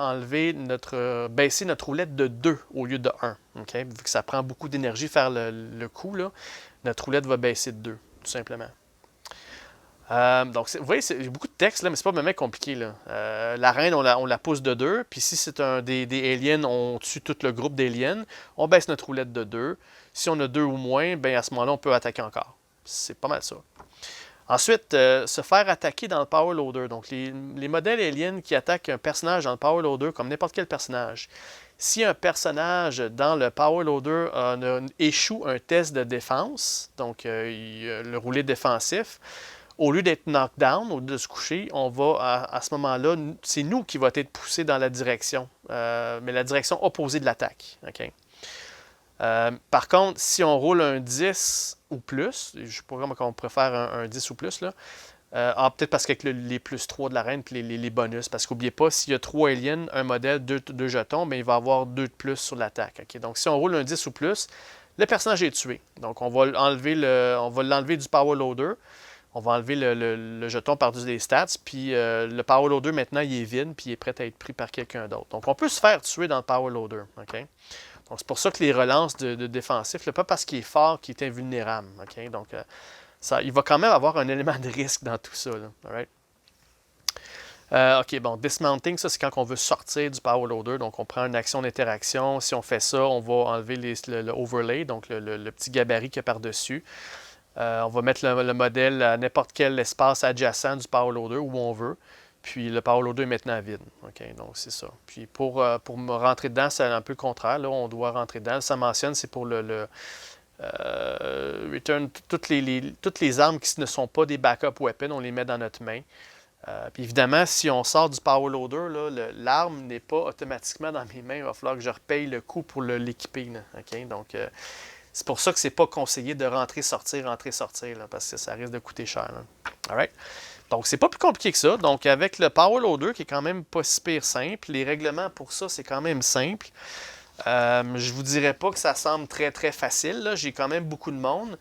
enlever baisser notre roulette de 2 au lieu de 1. Okay? Vu que ça prend beaucoup d'énergie faire le coup, là, notre roulette va baisser de 2, tout simplement. Donc, vous voyez, il y a beaucoup de texte, là, mais c'est pas vraiment compliqué. Là. La reine, on la pousse de 2. Puis si c'est des aliens, on tue tout le groupe d'aliens. On baisse notre roulette de 2. Si on a 2 ou moins, ben à ce moment-là, on peut attaquer encore. C'est pas mal ça. Ensuite, se faire attaquer dans le Power Loader. Donc, les modèles aliens qui attaquent un personnage dans le Power Loader, comme n'importe quel personnage. Si un personnage dans le Power Loader échoue un test de défense, donc le roulet défensif, au lieu d'être knockdown, au lieu de se coucher, on va, à ce moment-là, c'est nous qui va être poussé dans la direction, mais la direction opposée de l'attaque. Okay? Par contre, si on roule un 10 ou plus, je ne sais pas comment on préfère un 10 ou plus, là, peut-être parce qu'avec les plus 3 de la reine et les bonus, parce qu'oubliez pas, s'il y a 3 aliens, un modèle, 2 jetons, bien, il va avoir 2 de plus sur l'attaque. Okay? Donc, si on roule un 10 ou plus, le personnage est tué. Donc, on va l'enlever du Power Loader. On va enlever le jeton par-dessus les stats, puis le Power Loader, maintenant, il est vide, puis il est prêt à être pris par quelqu'un d'autre. Donc, on peut se faire tuer dans le Power Loader. Okay? Donc, c'est pour ça que les relances de défensif, pas parce qu'il est fort qu'il est invulnérable. Okay? Donc, il va quand même avoir un élément de risque dans tout ça. Là. Alright? OK, bon, dismounting, ça, c'est quand on veut sortir du Power Loader. Donc, on prend une action d'interaction. Si on fait ça, on va enlever le overlay, donc le petit gabarit qu'il y a par-dessus. On va mettre le modèle à n'importe quel espace adjacent du Power Loader où on veut. Puis le Power Loader est maintenant vide. OK, donc c'est ça. Puis pour me rentrer dedans, c'est un peu le contraire. Là, on doit rentrer dedans. Ça mentionne, c'est pour le return toutes les armes qui ne sont pas des backup weapons, on les met dans notre main. Puis évidemment, si on sort du Power Loader, l'arme n'est pas automatiquement dans mes mains. Il va falloir que je repaye le coût pour l'équiper. Okay? Donc, c'est pour ça que c'est pas conseillé de rentrer-sortir, là, parce que ça risque de coûter cher. Alright? Donc, c'est pas plus compliqué que ça. Donc, avec le Power Loader, qui est quand même pas si pire simple, les règlements pour ça, c'est quand même simple. Je vous dirais pas que ça semble très, très facile. Là. J'ai quand même beaucoup de monde.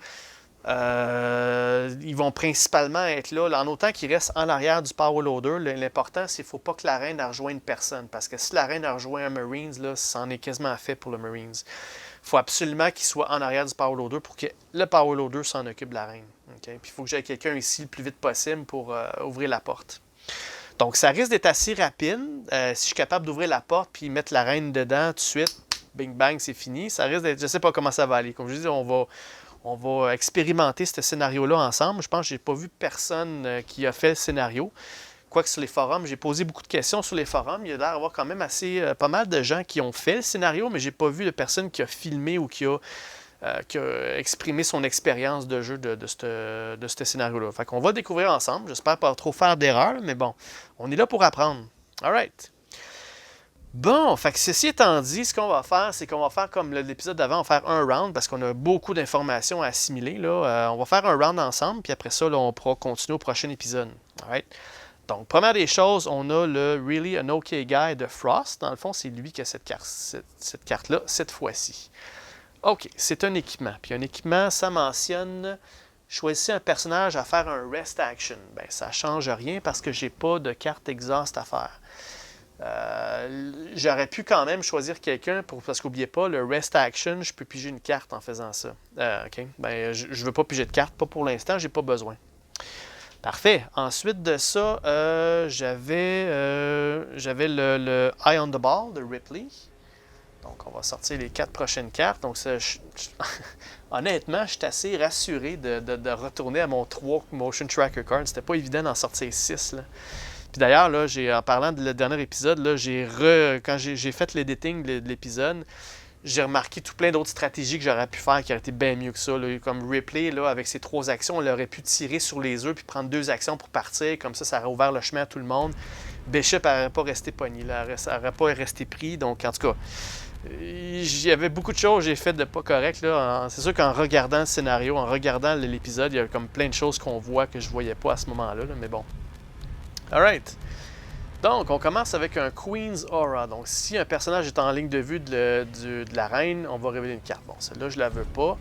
Ils vont principalement être là, en autant qu'ils restent en arrière du Power Loader. L'important, c'est qu'il ne faut pas que la reine rejoigne personne. Parce que si la reine a rejoint un Marines, là, ça en est quasiment fait pour le Marines. Il faut absolument qu'il soit en arrière du Power Loader pour que le Power Loader s'en occupe de la reine. Okay? Puis il faut que j'aie quelqu'un ici le plus vite possible pour ouvrir la porte. Donc, ça risque d'être assez rapide. Si je suis capable d'ouvrir la porte puis mettre la reine dedans tout de suite, bing bang, c'est fini. Ça risque d'être, je ne sais pas comment ça va aller. Comme je dis, on va expérimenter ce scénario-là ensemble. Je pense que je n'ai pas vu personne qui a fait le scénario. Quoique sur les forums, j'ai posé beaucoup de questions sur les forums. Il y a l'air d'avoir quand même pas mal de gens qui ont fait le scénario, mais je n'ai pas vu de personne qui a filmé ou qui a exprimé son expérience de jeu de ce scénario-là. Fait qu'on va découvrir ensemble. J'espère pas trop faire d'erreurs, mais bon, on est là pour apprendre. All right. Bon, fait que ceci étant dit, ce qu'on va faire, c'est qu'on va faire comme l'épisode d'avant, on va faire un round parce qu'on a beaucoup d'informations à assimiler. Là. On va faire un round ensemble, puis après ça, là, on pourra continuer au prochain épisode. Alright? Donc, première des choses, on a le Really an OK Guy de Frost. Dans le fond, c'est lui qui a cette carte-là, cette fois-ci. OK, c'est un équipement. Puis un équipement, ça mentionne choisissez un personnage à faire un rest action. Bien, ça ne change rien parce que j'ai pas de carte exhaust à faire. J'aurais pu quand même choisir quelqu'un parce qu'oubliez pas, le rest action, je peux piger une carte en faisant ça. OK. Ben, je ne veux pas piger de carte, pas pour l'instant, j'ai pas besoin. Parfait. Ensuite de ça, j'avais le Eye on the Ball de Ripley. Donc, on va sortir les 4 prochaines cartes. Donc, ça, honnêtement, je suis assez rassuré de retourner à mon 3 Motion Tracker Card. C'était pas évident d'en sortir 6. Là. Puis d'ailleurs, là, en parlant de le dernier épisode, là, quand j'ai fait l'editing de l'épisode, j'ai remarqué tout plein d'autres stratégies que j'aurais pu faire qui auraient été bien mieux que ça. Là. Comme Ripley, là, avec ses 3 actions, on aurait pu tirer sur les œufs puis prendre 2 actions pour partir. Comme ça aurait ouvert le chemin à tout le monde. Bishop n'aurait pas resté pogné, elle n'aurait pas resté pris. Donc, en tout cas, il y avait beaucoup de choses que j'ai faites de pas correct. Là. C'est sûr qu'en regardant le scénario, en regardant l'épisode, il y a comme plein de choses qu'on voit que je voyais pas à ce moment-là. Là, mais bon. Alright. Donc, on commence avec un Queen's Aura. Donc, si un personnage est en ligne de vue de la reine, on va révéler une carte. Bon, celle-là, je la veux pas.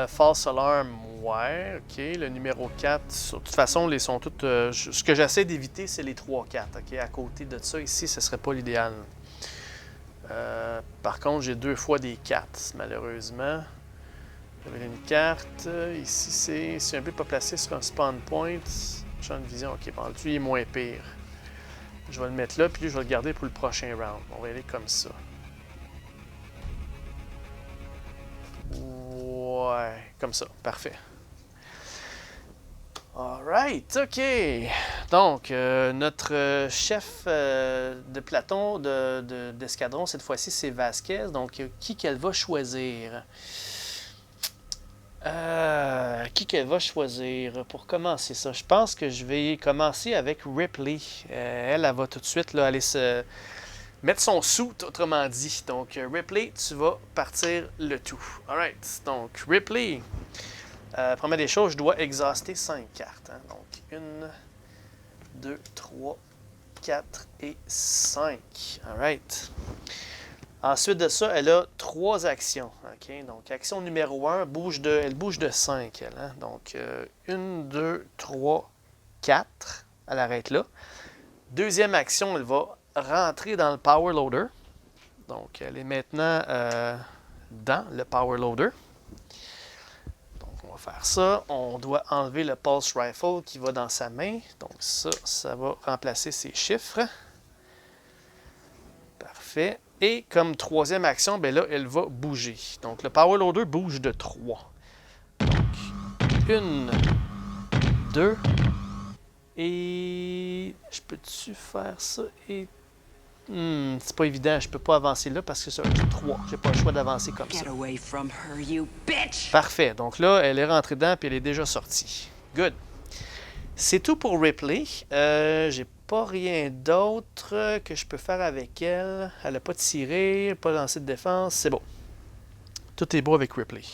False Alarm, ouais. OK. Le numéro 4. De toute façon, les sont toutes... ce que j'essaie d'éviter, c'est les 3-4. OK. À côté de ça, ici, ce serait pas l'idéal. Par contre, j'ai 2 fois des 4, malheureusement. Révéler une carte. Ici, c'est un but pas placé sur un spawn point. Champ de vision. Ok, bon, lui, il est moins pire. Je vais le mettre là, puis lui, je vais le garder pour le prochain round. On va y aller comme ça. Ouais, comme ça. Parfait. Alright, ok. Donc, notre chef de peloton d'escadron, cette fois-ci, c'est Vasquez. Donc, qui qu'elle va choisir? Qui qu'elle va choisir pour commencer ça? Je pense que je vais commencer avec Ripley. Elle va tout de suite là, aller se mettre son sou, autrement dit. Donc, Ripley, tu vas partir le tout. Alright, donc Ripley. Première des choses, je dois exhauster 5 cartes. Hein. Donc, 1, 2, 3, 4 et 5. Alright. Ensuite de ça, elle a 3 actions. Okay? Donc, action numéro 1, elle bouge de 5. Elle, hein? Donc, 1, 2, 3, 4. Elle arrête là. Deuxième action, elle va rentrer dans le Power Loader. Donc, elle est maintenant dans le Power Loader. Donc, on va faire ça. On doit enlever le Pulse Rifle qui va dans sa main. Donc, ça va remplacer ses chiffres. Parfait. Et comme troisième action, ben là, elle va bouger. Donc, le Power Loader bouge de 3. Donc, 1, 2, et... Je peux-tu faire ça? Et... c'est pas évident, je peux pas avancer là parce que c'est 3. J'ai pas le choix d'avancer comme ça. Parfait. Donc là, elle est rentrée dedans et elle est déjà sortie. Good. C'est tout pour Ripley. J'ai pas rien d'autre que je peux faire avec elle. Elle n'a pas tiré, pas lancé de défense. C'est bon. Tout est beau avec Ripley.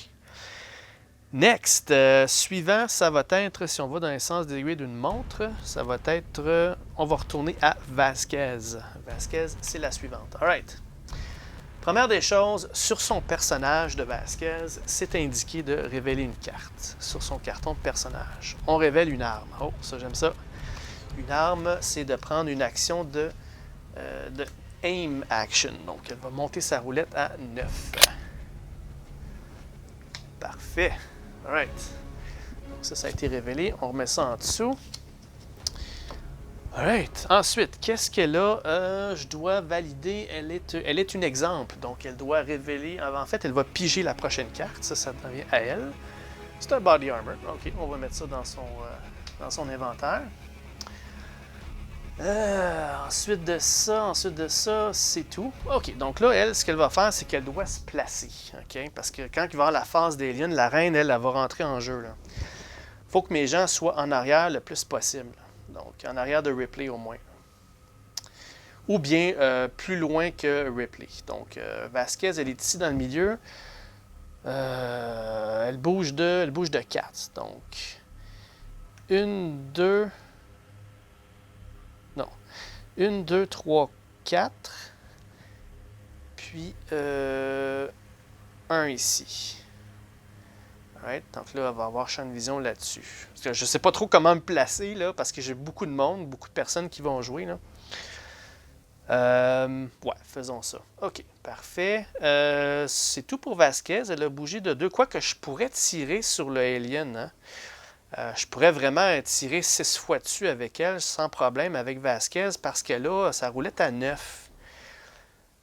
Next, suivant, ça va être, si on va dans le sens d'aiguille d'une montre, ça va être, on va retourner à Vasquez. Vasquez, c'est la suivante. Alright. Première des choses, sur son personnage de Vasquez, c'est indiqué de révéler une carte sur son carton de personnage. On révèle une arme. Oh, ça j'aime ça. Une arme, c'est de prendre une action de aim action. Donc, elle va monter sa roulette à 9. Parfait. Alright. Donc, ça a été révélé. On remet ça en dessous. Alright. Ensuite, qu'est-ce qu'elle a? Je dois valider. Elle est une exemple. Donc, elle doit révéler. En fait, elle va piger la prochaine carte. Ça revient à elle. C'est un body armor. OK. On va mettre ça dans son inventaire. Ensuite de ça, c'est tout. OK, donc là, elle, ce qu'elle va faire, c'est qu'elle doit se placer. OK? Parce que quand il va y avoir la phase d'Alien, la reine, elle va rentrer en jeu. Il faut que mes gens soient en arrière le plus possible. Donc, en arrière de Ripley au moins. Ou bien plus loin que Ripley. Donc, Vasquez, elle est ici dans le milieu. Elle bouge de 4. Donc, 1, 2... Non. 1, 2, 3, 4. Puis 1 ici. Alright, donc là, elle va avoir champ de vision là-dessus. Je ne sais pas trop comment me placer, là, parce que j'ai beaucoup de monde, beaucoup de personnes qui vont jouer. Là. Ouais, faisons ça. OK, parfait. C'est tout pour Vasquez. Elle a bougé de 2. Quoique je pourrais tirer sur le Alien, hein. Je pourrais vraiment tirer 6 fois dessus avec elle sans problème avec Vasquez parce que là, ça roulait à 9.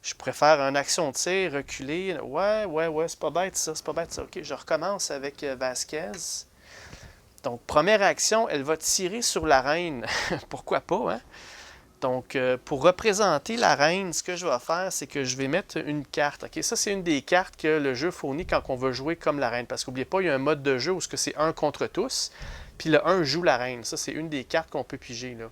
Je pourrais faire une action de tir, reculer. Ouais, c'est pas bête ça, OK, je recommence avec Vasquez. Donc, première action, elle va tirer sur la reine. Pourquoi pas, hein? Donc, pour représenter la reine, ce que je vais faire, c'est que je vais mettre une carte. OK? Ça, c'est une des cartes que le jeu fournit quand on veut jouer comme la reine. Parce qu'oubliez pas, il y a un mode de jeu où c'est 1 contre tous. Puis le 1 joue la reine. Ça, c'est une des cartes qu'on peut piger. Là.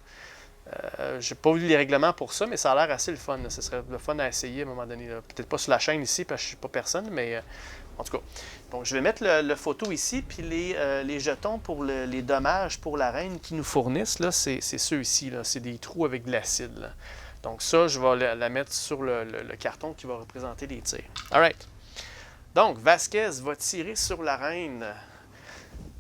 J'ai pas vu les règlements pour ça, mais ça a l'air assez le fun. Là. Ce serait le fun à essayer à un moment donné. Peut-être pas sur la chaîne ici, parce que je suis pas personne, mais en tout cas. Donc, je vais mettre le photo ici, puis les jetons pour les dommages pour la reine qui nous fournissent, là, c'est ceux ici. Là. C'est des trous avec de l'acide. Là. Donc, ça, je vais la mettre sur le carton qui va représenter les tirs. Alright. Donc, Vasquez va tirer sur la reine.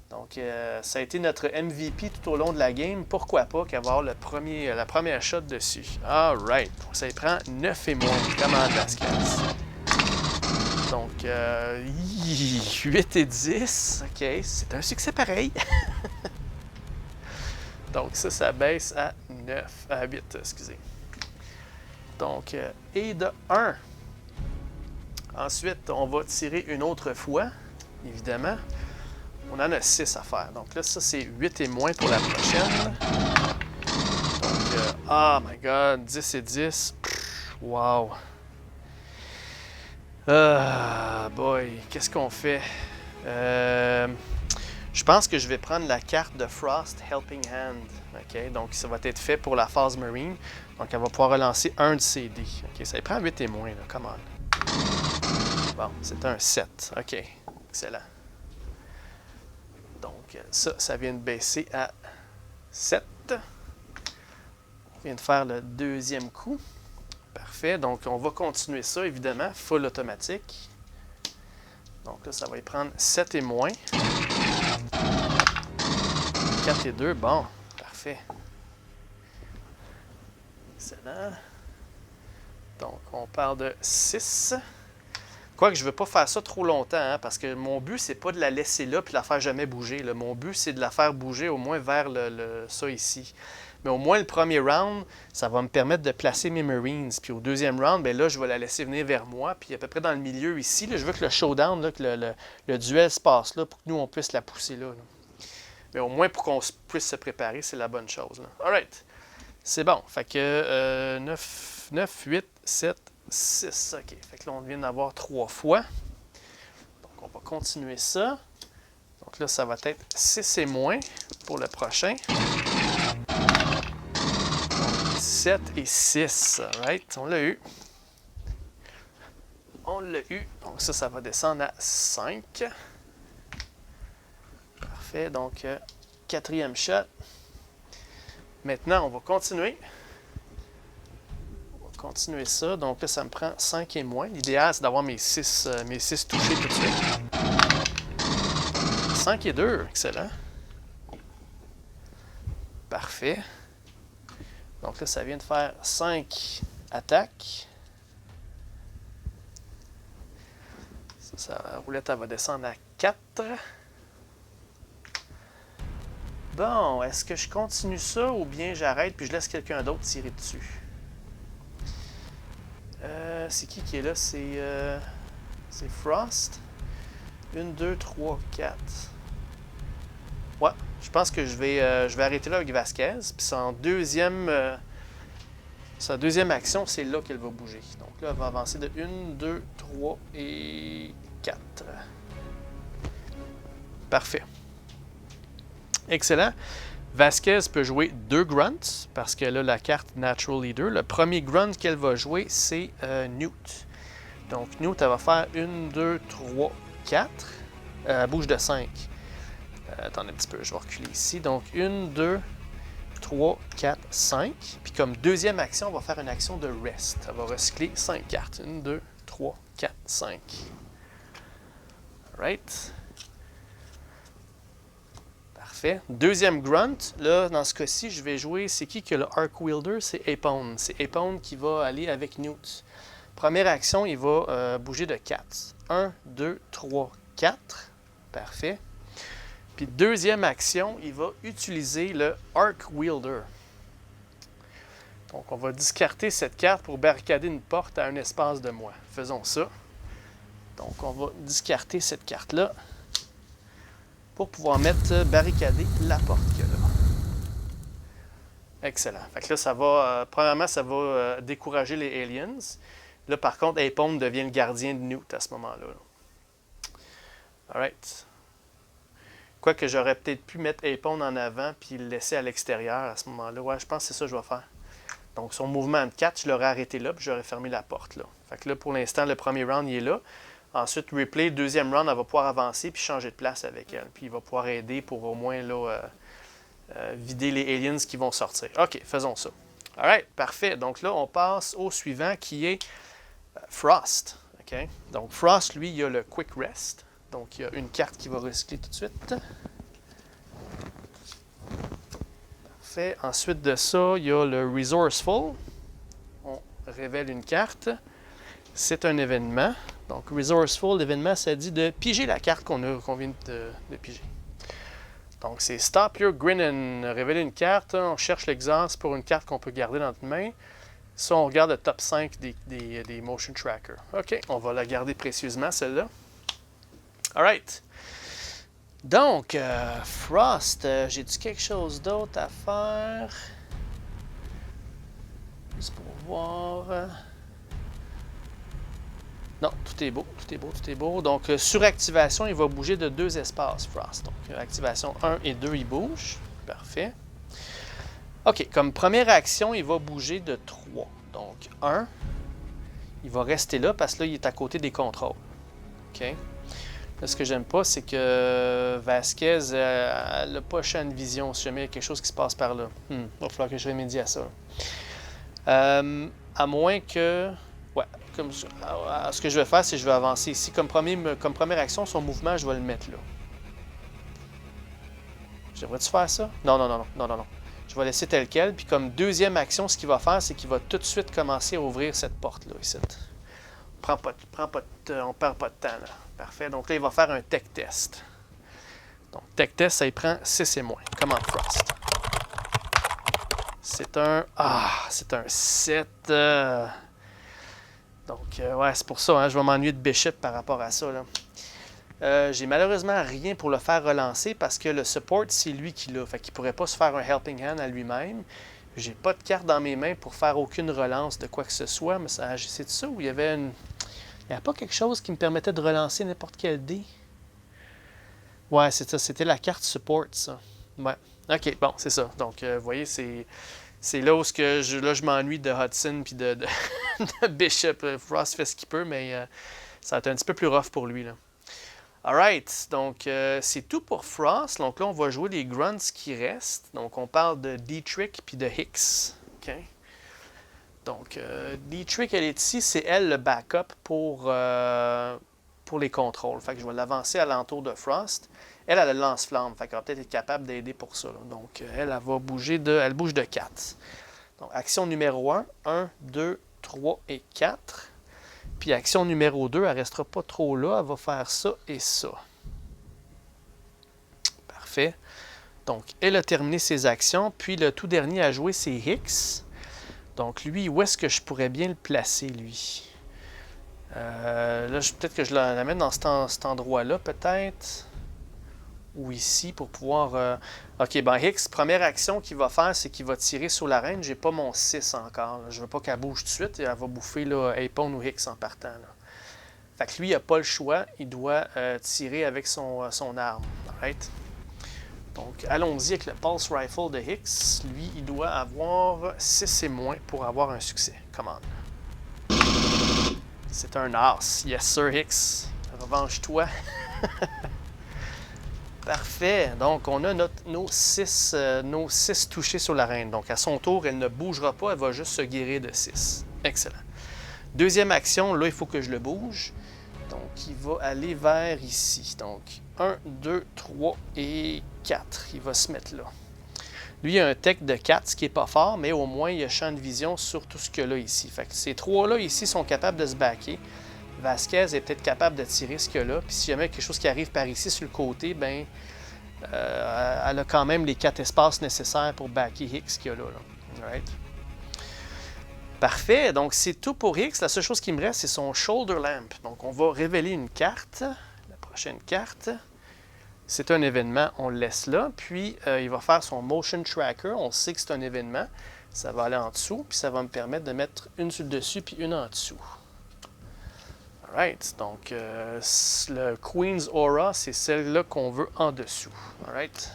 Donc, ça a été notre MVP tout au long de la game. Pourquoi pas qu'avoir la première shot dessus. Alright. Ça y prend 9 et moins. Comment Vasquez. Donc, 8 et 10. OK, c'est un succès pareil. Donc, ça baisse à 8, excusez. Donc, et de 1. Ensuite, on va tirer une autre fois, évidemment. On en a 6 à faire. Donc là, ça, c'est 8 et moins pour la prochaine. Donc, oh my god, 10 et 10. Wow. Ah, boy, qu'est-ce qu'on fait? Je pense que je vais prendre la carte de Frost Helping Hand. OK, donc ça va être fait pour la phase Marine. Donc, elle va pouvoir relancer un de ses dés. OK, ça prend 8 et moins, là, come on. Bon, c'est un 7. OK, excellent. Donc, ça vient de baisser à 7. On vient de faire le deuxième coup. Parfait. Donc, on va continuer ça, évidemment, full automatique. Donc là, ça va y prendre 7 et moins. 4 et 2. Bon, parfait. Excellent. Donc, on parle de 6. Quoique je ne veux pas faire ça trop longtemps, hein, parce que mon but, c'est pas de la laisser là et de la faire jamais bouger. Là. Mon but, c'est de la faire bouger au moins vers ça ici. Mais au moins, le premier round, ça va me permettre de placer mes Marines. Puis au deuxième round, bien là, je vais la laisser venir vers moi. Puis à peu près dans le milieu ici, là, je veux que le showdown, là, que le duel se passe là pour que nous, on puisse la pousser là. Mais au moins, pour qu'on puisse se préparer, c'est la bonne chose. Là. All right. C'est bon. Fait que 9, 8, 7, 6. OK. Fait que là, on vient d'avoir 3 fois. Donc, on va continuer ça. Donc là, ça va être 6 et moins pour le prochain. 7 et 6. Right? On l'a eu. On l'a eu. Donc ça va descendre à 5. Parfait. Donc, quatrième shot. Maintenant, on va continuer. On va continuer ça. Donc là, ça me prend 5 et moins. L'idéal, c'est d'avoir mes 6 touchés tout de suite. 5 et 2. Excellent. Parfait. Donc là, ça vient de faire 5 attaques. La roulette, elle va descendre à 4. Bon, est-ce que je continue ça ou bien j'arrête puis je laisse quelqu'un d'autre tirer dessus? C'est qui est là? C'est Frost. 1, 2, 3, 4. Ouais, je pense que je vais arrêter là avec Vasquez. Puis sa deuxième action, c'est là qu'elle va bouger. Donc là, elle va avancer de 1, 2, 3 et 4. Parfait. Excellent. Vasquez peut jouer 2 grunts parce qu'elle a la carte Natural Leader. Le premier grunt qu'elle va jouer, c'est Newt. Donc, Newt, elle va faire 1, 2, 3, 4. Elle bouge de 5. Attendez un petit peu, je vais reculer ici. Donc, 1, 2, 3, 4, 5. Puis comme deuxième action, on va faire une action de rest. Elle va recycler 5 cartes. 1, 2, 3, 4, 5. Alright. Parfait. Deuxième grunt. Là, dans ce cas-ci, je vais jouer... C'est qui le Arc Wielder? C'est Aepone. C'est Aepone qui va aller avec Newt. Première action, il va bouger de 4. 1, 2, 3, 4. Parfait. Puis deuxième action, il va utiliser le Arc Wielder. Donc, on va discarter cette carte pour barricader une porte à un espace de moi. Faisons ça. Donc, on va discarter cette carte-là pour pouvoir barricader la porte qu'il y a là. Excellent. Fait que là, ça va... premièrement, ça va décourager les aliens. Là, par contre, Aepone devient le gardien de Newt à ce moment-là. Alright. Quoique j'aurais peut-être pu mettre Aepone en avant puis le laisser à l'extérieur à ce moment-là. Ouais, je pense que c'est ça que je vais faire. Donc, son mouvement de 4, je l'aurais arrêté là puis j'aurais fermé la porte là. Fait que là, pour l'instant, le premier round, il est là. Ensuite, replay, deuxième round, elle va pouvoir avancer puis changer de place avec elle. Puis il va pouvoir aider pour au moins là, vider les aliens qui vont sortir. OK, faisons ça. Alright, parfait. Donc là, on passe au suivant qui est Frost. Okay? Donc, Frost, lui, il a le Quick Rest. Donc, il y a une carte qui va recycler tout de suite. Parfait. Ensuite de ça, il y a le Resourceful. On révèle une carte. C'est un événement. Donc, Resourceful, l'événement, ça dit de piger la carte qu'on vient de piger. Donc, c'est Stop Your Grinning. Révéler une carte. On cherche l'exemple pour une carte qu'on peut garder dans notre main. Ça, on regarde le top 5 des motion trackers. OK, on va la garder précieusement, celle-là. Alright. Donc, Frost, j'ai-tu quelque chose d'autre à faire? Juste pour voir. Non, tout est beau, tout est beau, tout est beau. Donc, suractivation, il va bouger de 2 espaces, Frost. Donc, activation 1 et 2, il bouge. Parfait. OK, comme première action, il va bouger de 3. Donc, 1, il va rester là parce que là, il est à côté des contrôles. OK. Là, ce que j'aime pas, c'est que Vasquez n'a pas champ de vision si jamais il y a quelque chose qui se passe par là. Il va falloir que je remédie à ça. À moins que... Ouais, ce que je vais faire, c'est que je vais avancer ici. Comme première action, son mouvement, je vais le mettre là. Je devrais-tu faire ça? Non. Je vais laisser tel quel. Puis comme deuxième action, ce qu'il va faire, c'est qu'il va tout de suite commencer à ouvrir cette porte-là, ici. On perd pas de temps, là. Parfait. Donc là, il va faire un tech test. Donc, tech test, ça y prend 6 et moins. Command Frost. C'est un 7. Donc, ouais, c'est pour ça, hein, je vais m'ennuyer de Bishop par rapport à ça, là. J'ai malheureusement rien pour le faire relancer parce que le support, c'est lui qui l'a. Fait qu'il ne pourrait pas se faire un helping hand à lui-même. J'ai pas de carte dans mes mains pour faire aucune relance de quoi que ce soit. Mais c'est ça où il y avait une... Il n'y a pas quelque chose qui me permettait de relancer n'importe quel dé? Ouais, c'est ça. C'était la carte support, ça. Ouais. OK, bon, c'est ça. Donc, vous voyez, c'est là où je m'ennuie de Hudson puis de Bishop. Frost fait ce qu'il peut, mais ça va être un petit peu plus rough pour lui, là. Alright, donc c'est tout pour Frost. Donc là, on va jouer les grunts qui restent. Donc, on parle de Dietrich puis de Hicks. OK? Donc, Dietrich, elle est ici. C'est elle le backup pour les contrôles. Fait que je vais l'avancer à l'entour de Frost. Elle a le lance-flamme. Fait qu'elle va peut-être être capable d'aider pour ça, là. Donc, elle va bouger elle bouge de 4. Donc, action numéro 1. 1, 2, 3 et 4. Puis action numéro 2, elle ne restera pas trop là. Elle va faire ça et ça. Parfait. Donc, elle a terminé ses actions. Puis le tout dernier à jouer, c'est Hicks. Donc, lui, où est-ce que je pourrais bien le placer, lui? Là, peut-être que je l'amène dans cet endroit-là, peut-être. Ou ici, pour pouvoir... OK, ben Hicks, première action qu'il va faire, c'est qu'il va tirer sur la reine. J'ai pas mon 6 encore, là. Je veux pas qu'elle bouge tout de suite. Et elle va bouffer là, Apone ou Hicks en partant, là. Fait que lui, il n'a pas le choix. Il doit tirer avec son arme. Right? Donc, allons-y avec le Pulse Rifle de Hicks. Lui, il doit avoir 6 et moins pour avoir un succès. Commande. C'est un as. Yes, sir, Hicks. Revanche-toi. Parfait. Donc, on a nos 6 touchés sur la reine. Donc, à son tour, elle ne bougera pas. Elle va juste se guérir de 6. Excellent. Deuxième action, là, il faut que je le bouge. Donc, il va aller vers ici. Donc, 1, 2, 3 et 4. Il va se mettre là. Lui, il a un tech de 4, ce qui n'est pas fort, mais au moins, il a champ de vision sur tout ce qu'il y a là ici. Fait que ces 3-là ici sont capables de se backer. Vasquez est peut-être capable de tirer ce qu'il y a là. Puis si jamais il y a quelque chose qui arrive par ici sur le côté, ben elle a quand même les 4 espaces nécessaires pour backer Hicks qu'il y a là. Right. Parfait. Donc c'est tout pour Hicks. La seule chose qui me reste, c'est son Shoulder Lamp. Donc on va révéler une carte. La prochaine carte. C'est un événement. On le laisse là. Puis il va faire son Motion Tracker. On sait que c'est un événement. Ça va aller en dessous. Puis ça va me permettre de mettre une sur le dessus puis une en dessous. Alright, donc le Queen's Aura, c'est celle-là qu'on veut en dessous. Alright,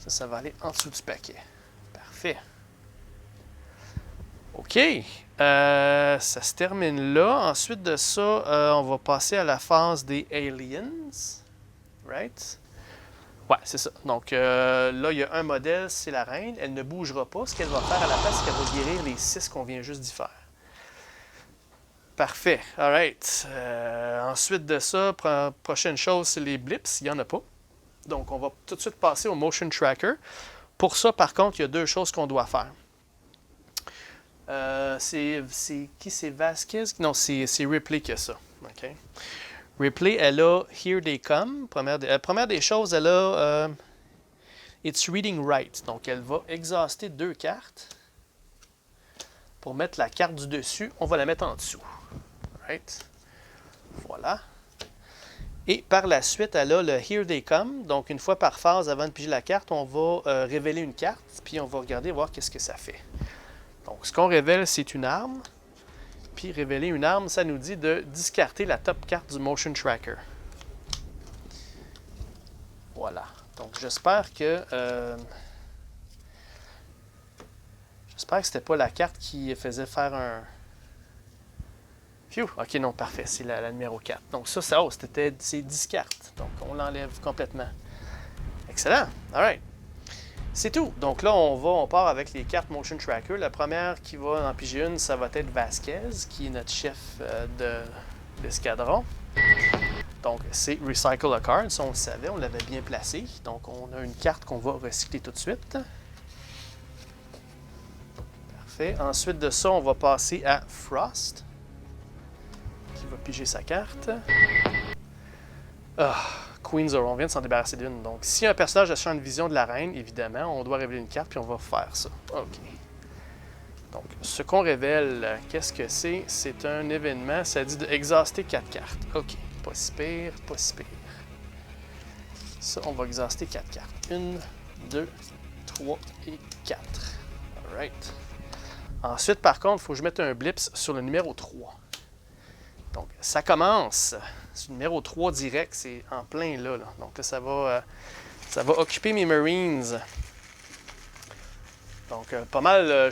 ça va aller en dessous du paquet. Parfait. OK, ça se termine là. Ensuite de ça, on va passer à la phase des Aliens. Right? Ouais, c'est ça. Donc là, il y a un modèle, c'est la reine. Elle ne bougera pas. Ce qu'elle va faire à la place, c'est qu'elle va guérir les 6 qu'on vient juste d'y faire. Parfait. All right. Ensuite de ça, prochaine chose, c'est les blips. Il n'y en a pas. Donc, on va tout de suite passer au Motion Tracker. Pour ça, par contre, il y a 2 choses qu'on doit faire. C'est qui? C'est Vasquez? Non, c'est Ripley qui a ça. OK. Ripley, elle a Here They Come. Première des choses, elle a It's Reading Right. Donc, elle va exhauster 2 cartes. Pour mettre la carte du dessus, on va la mettre en dessous. Right. Voilà. Et par la suite, elle a le Here They Come. Donc, une fois par phase, avant de piger la carte, on va révéler une carte. Puis, on va regarder, voir qu'est-ce que ça fait. Donc, ce qu'on révèle, c'est une arme. Puis, révéler une arme, ça nous dit de discarter la top carte du Motion Tracker. Voilà. Donc, j'espère que c'était pas la carte qui faisait faire un... Phew! OK, non, parfait. C'est la numéro 4. Donc, c'est 10 cartes. Donc, on l'enlève complètement. Excellent. All right. C'est tout. Donc là, on part avec les cartes Motion Tracker. La première qui va en piger une, ça va être Vasquez, qui est notre chef de l'escadron. Donc, c'est Recycle a Card. Ça, on le savait, on l'avait bien placé. Donc, on a une carte qu'on va recycler tout de suite. Parfait. Ensuite de ça, on va passer à Frost, qui va piger sa carte. Queen's Aura, on vient de s'en débarrasser d'une. Donc, si un personnage a champ de vision de la reine, évidemment, on doit révéler une carte, puis on va faire ça. OK. Donc, ce qu'on révèle, qu'est-ce que c'est? C'est un événement, ça dit d'exhauster 4 cartes. OK. Pas si pire, pas si pire. Ça, on va exhauster 4 cartes. 1, 2, 3 et 4. Alright. Ensuite, par contre, il faut que je mette un blips sur le numéro 3. Donc, ça commence. C'est le numéro 3 direct, c'est en plein là. Donc là, ça va occuper mes Marines. Donc, pas mal.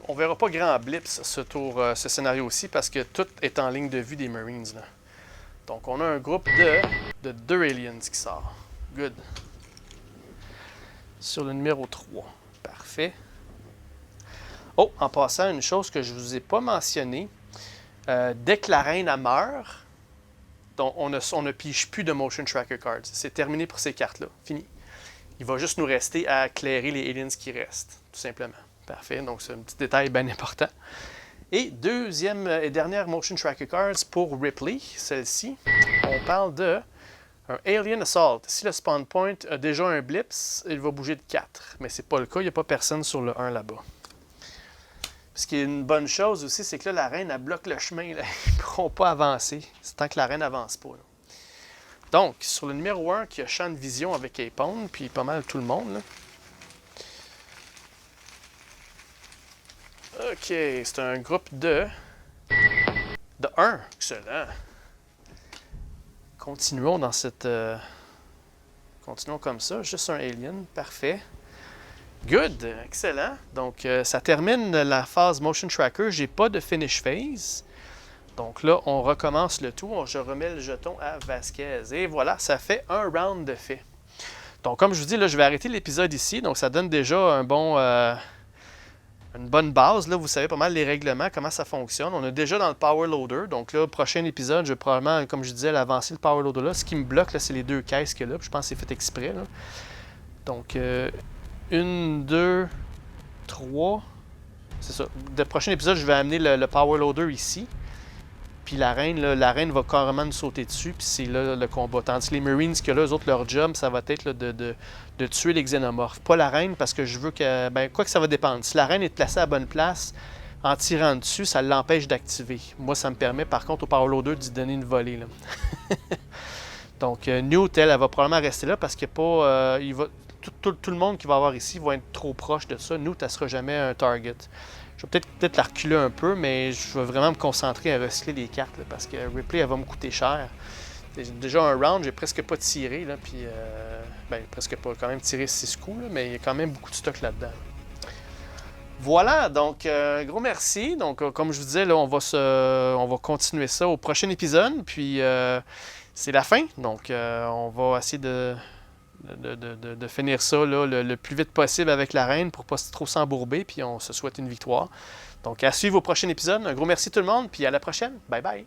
On verra pas grand blips ce scénario-ci parce que tout est en ligne de vue des Marines. Là. Donc, on a un groupe de 2 aliens qui sort. Good. Sur le numéro 3. Parfait. Oh, en passant, une chose que je ne vous ai pas mentionnée. Dès que la reine meurt, donc on ne pige plus de Motion Tracker Cards. C'est terminé pour ces cartes-là. Fini. Il va juste nous rester à éclairer les aliens qui restent, tout simplement. Parfait. Donc, c'est un petit détail bien important. Et deuxième et dernière Motion Tracker Cards pour Ripley, celle-ci. On parle de un Alien Assault. Si le spawn point a déjà un blips, il va bouger de 4. Mais c'est pas le cas, il n'y a pas personne sur le 1 là-bas. Ce qui est une bonne chose aussi, c'est que là, la reine, elle bloque le chemin. Là. Ils ne pourront pas avancer. C'est tant que la reine n'avance pas. Là. Donc, sur le numéro 1, qui a champ de vision avec Apone, puis pas mal tout le monde. Là. OK, c'est un groupe de 1. Excellent. Continuons dans cette... Continuons comme ça. Juste un alien. Parfait. Good, excellent. Donc, ça termine la phase Motion Tracker. J'ai pas de finish phase. Donc là, on recommence le tout. Je remets le jeton à Vasquez. Et voilà, ça fait un round de fait. Donc, comme je vous dis, là, je vais arrêter l'épisode ici. Donc, ça donne déjà une bonne base. Là, vous savez pas mal les règlements, comment ça fonctionne. On est déjà dans le Power Loader. Donc là, prochain épisode, je vais probablement, comme je disais, avancer le Power Loader là. Ce qui me bloque, là, c'est les 2 caisses qu'il y a là. Je pense que c'est fait exprès. Là. Donc... 1, 2, 3. C'est ça. Le prochain épisode, je vais amener le Power Loader ici. Puis la reine va carrément nous sauter dessus. Puis c'est là le combat. Tandis que les Marines, que là, eux autres, leur job, ça va être là, de tuer les xénomorphes. Pas la reine, parce que je veux que... Ben, quoi que ça va dépendre. Si la reine est placée à la bonne place, en tirant dessus, ça l'empêche d'activer. Moi, ça me permet, par contre, au Power Loader d'y donner une volée. Là. Donc, Newt, elle va probablement rester là parce qu'il n'y a pas... Tout le monde qui va avoir ici va être trop proche de ça. Nous, ça ne sera jamais un target. Je vais peut-être la reculer un peu, mais je vais vraiment me concentrer à recycler les cartes là, parce que Ripley, elle va me coûter cher. Déjà un round, j'ai presque pas tiré. Là, puis, presque pas. Quand même tiré 6 coups, là, mais il y a quand même beaucoup de stock là-dedans. Voilà, donc gros merci. Donc, comme je vous disais, là, on va continuer ça au prochain épisode. Puis, c'est la fin. Donc, on va essayer de finir ça là, le plus vite possible avec la reine pour ne pas trop s'embourber, puis on se souhaite une victoire. Donc, à suivre au prochain épisode. Un gros merci tout le monde, puis à la prochaine. Bye bye!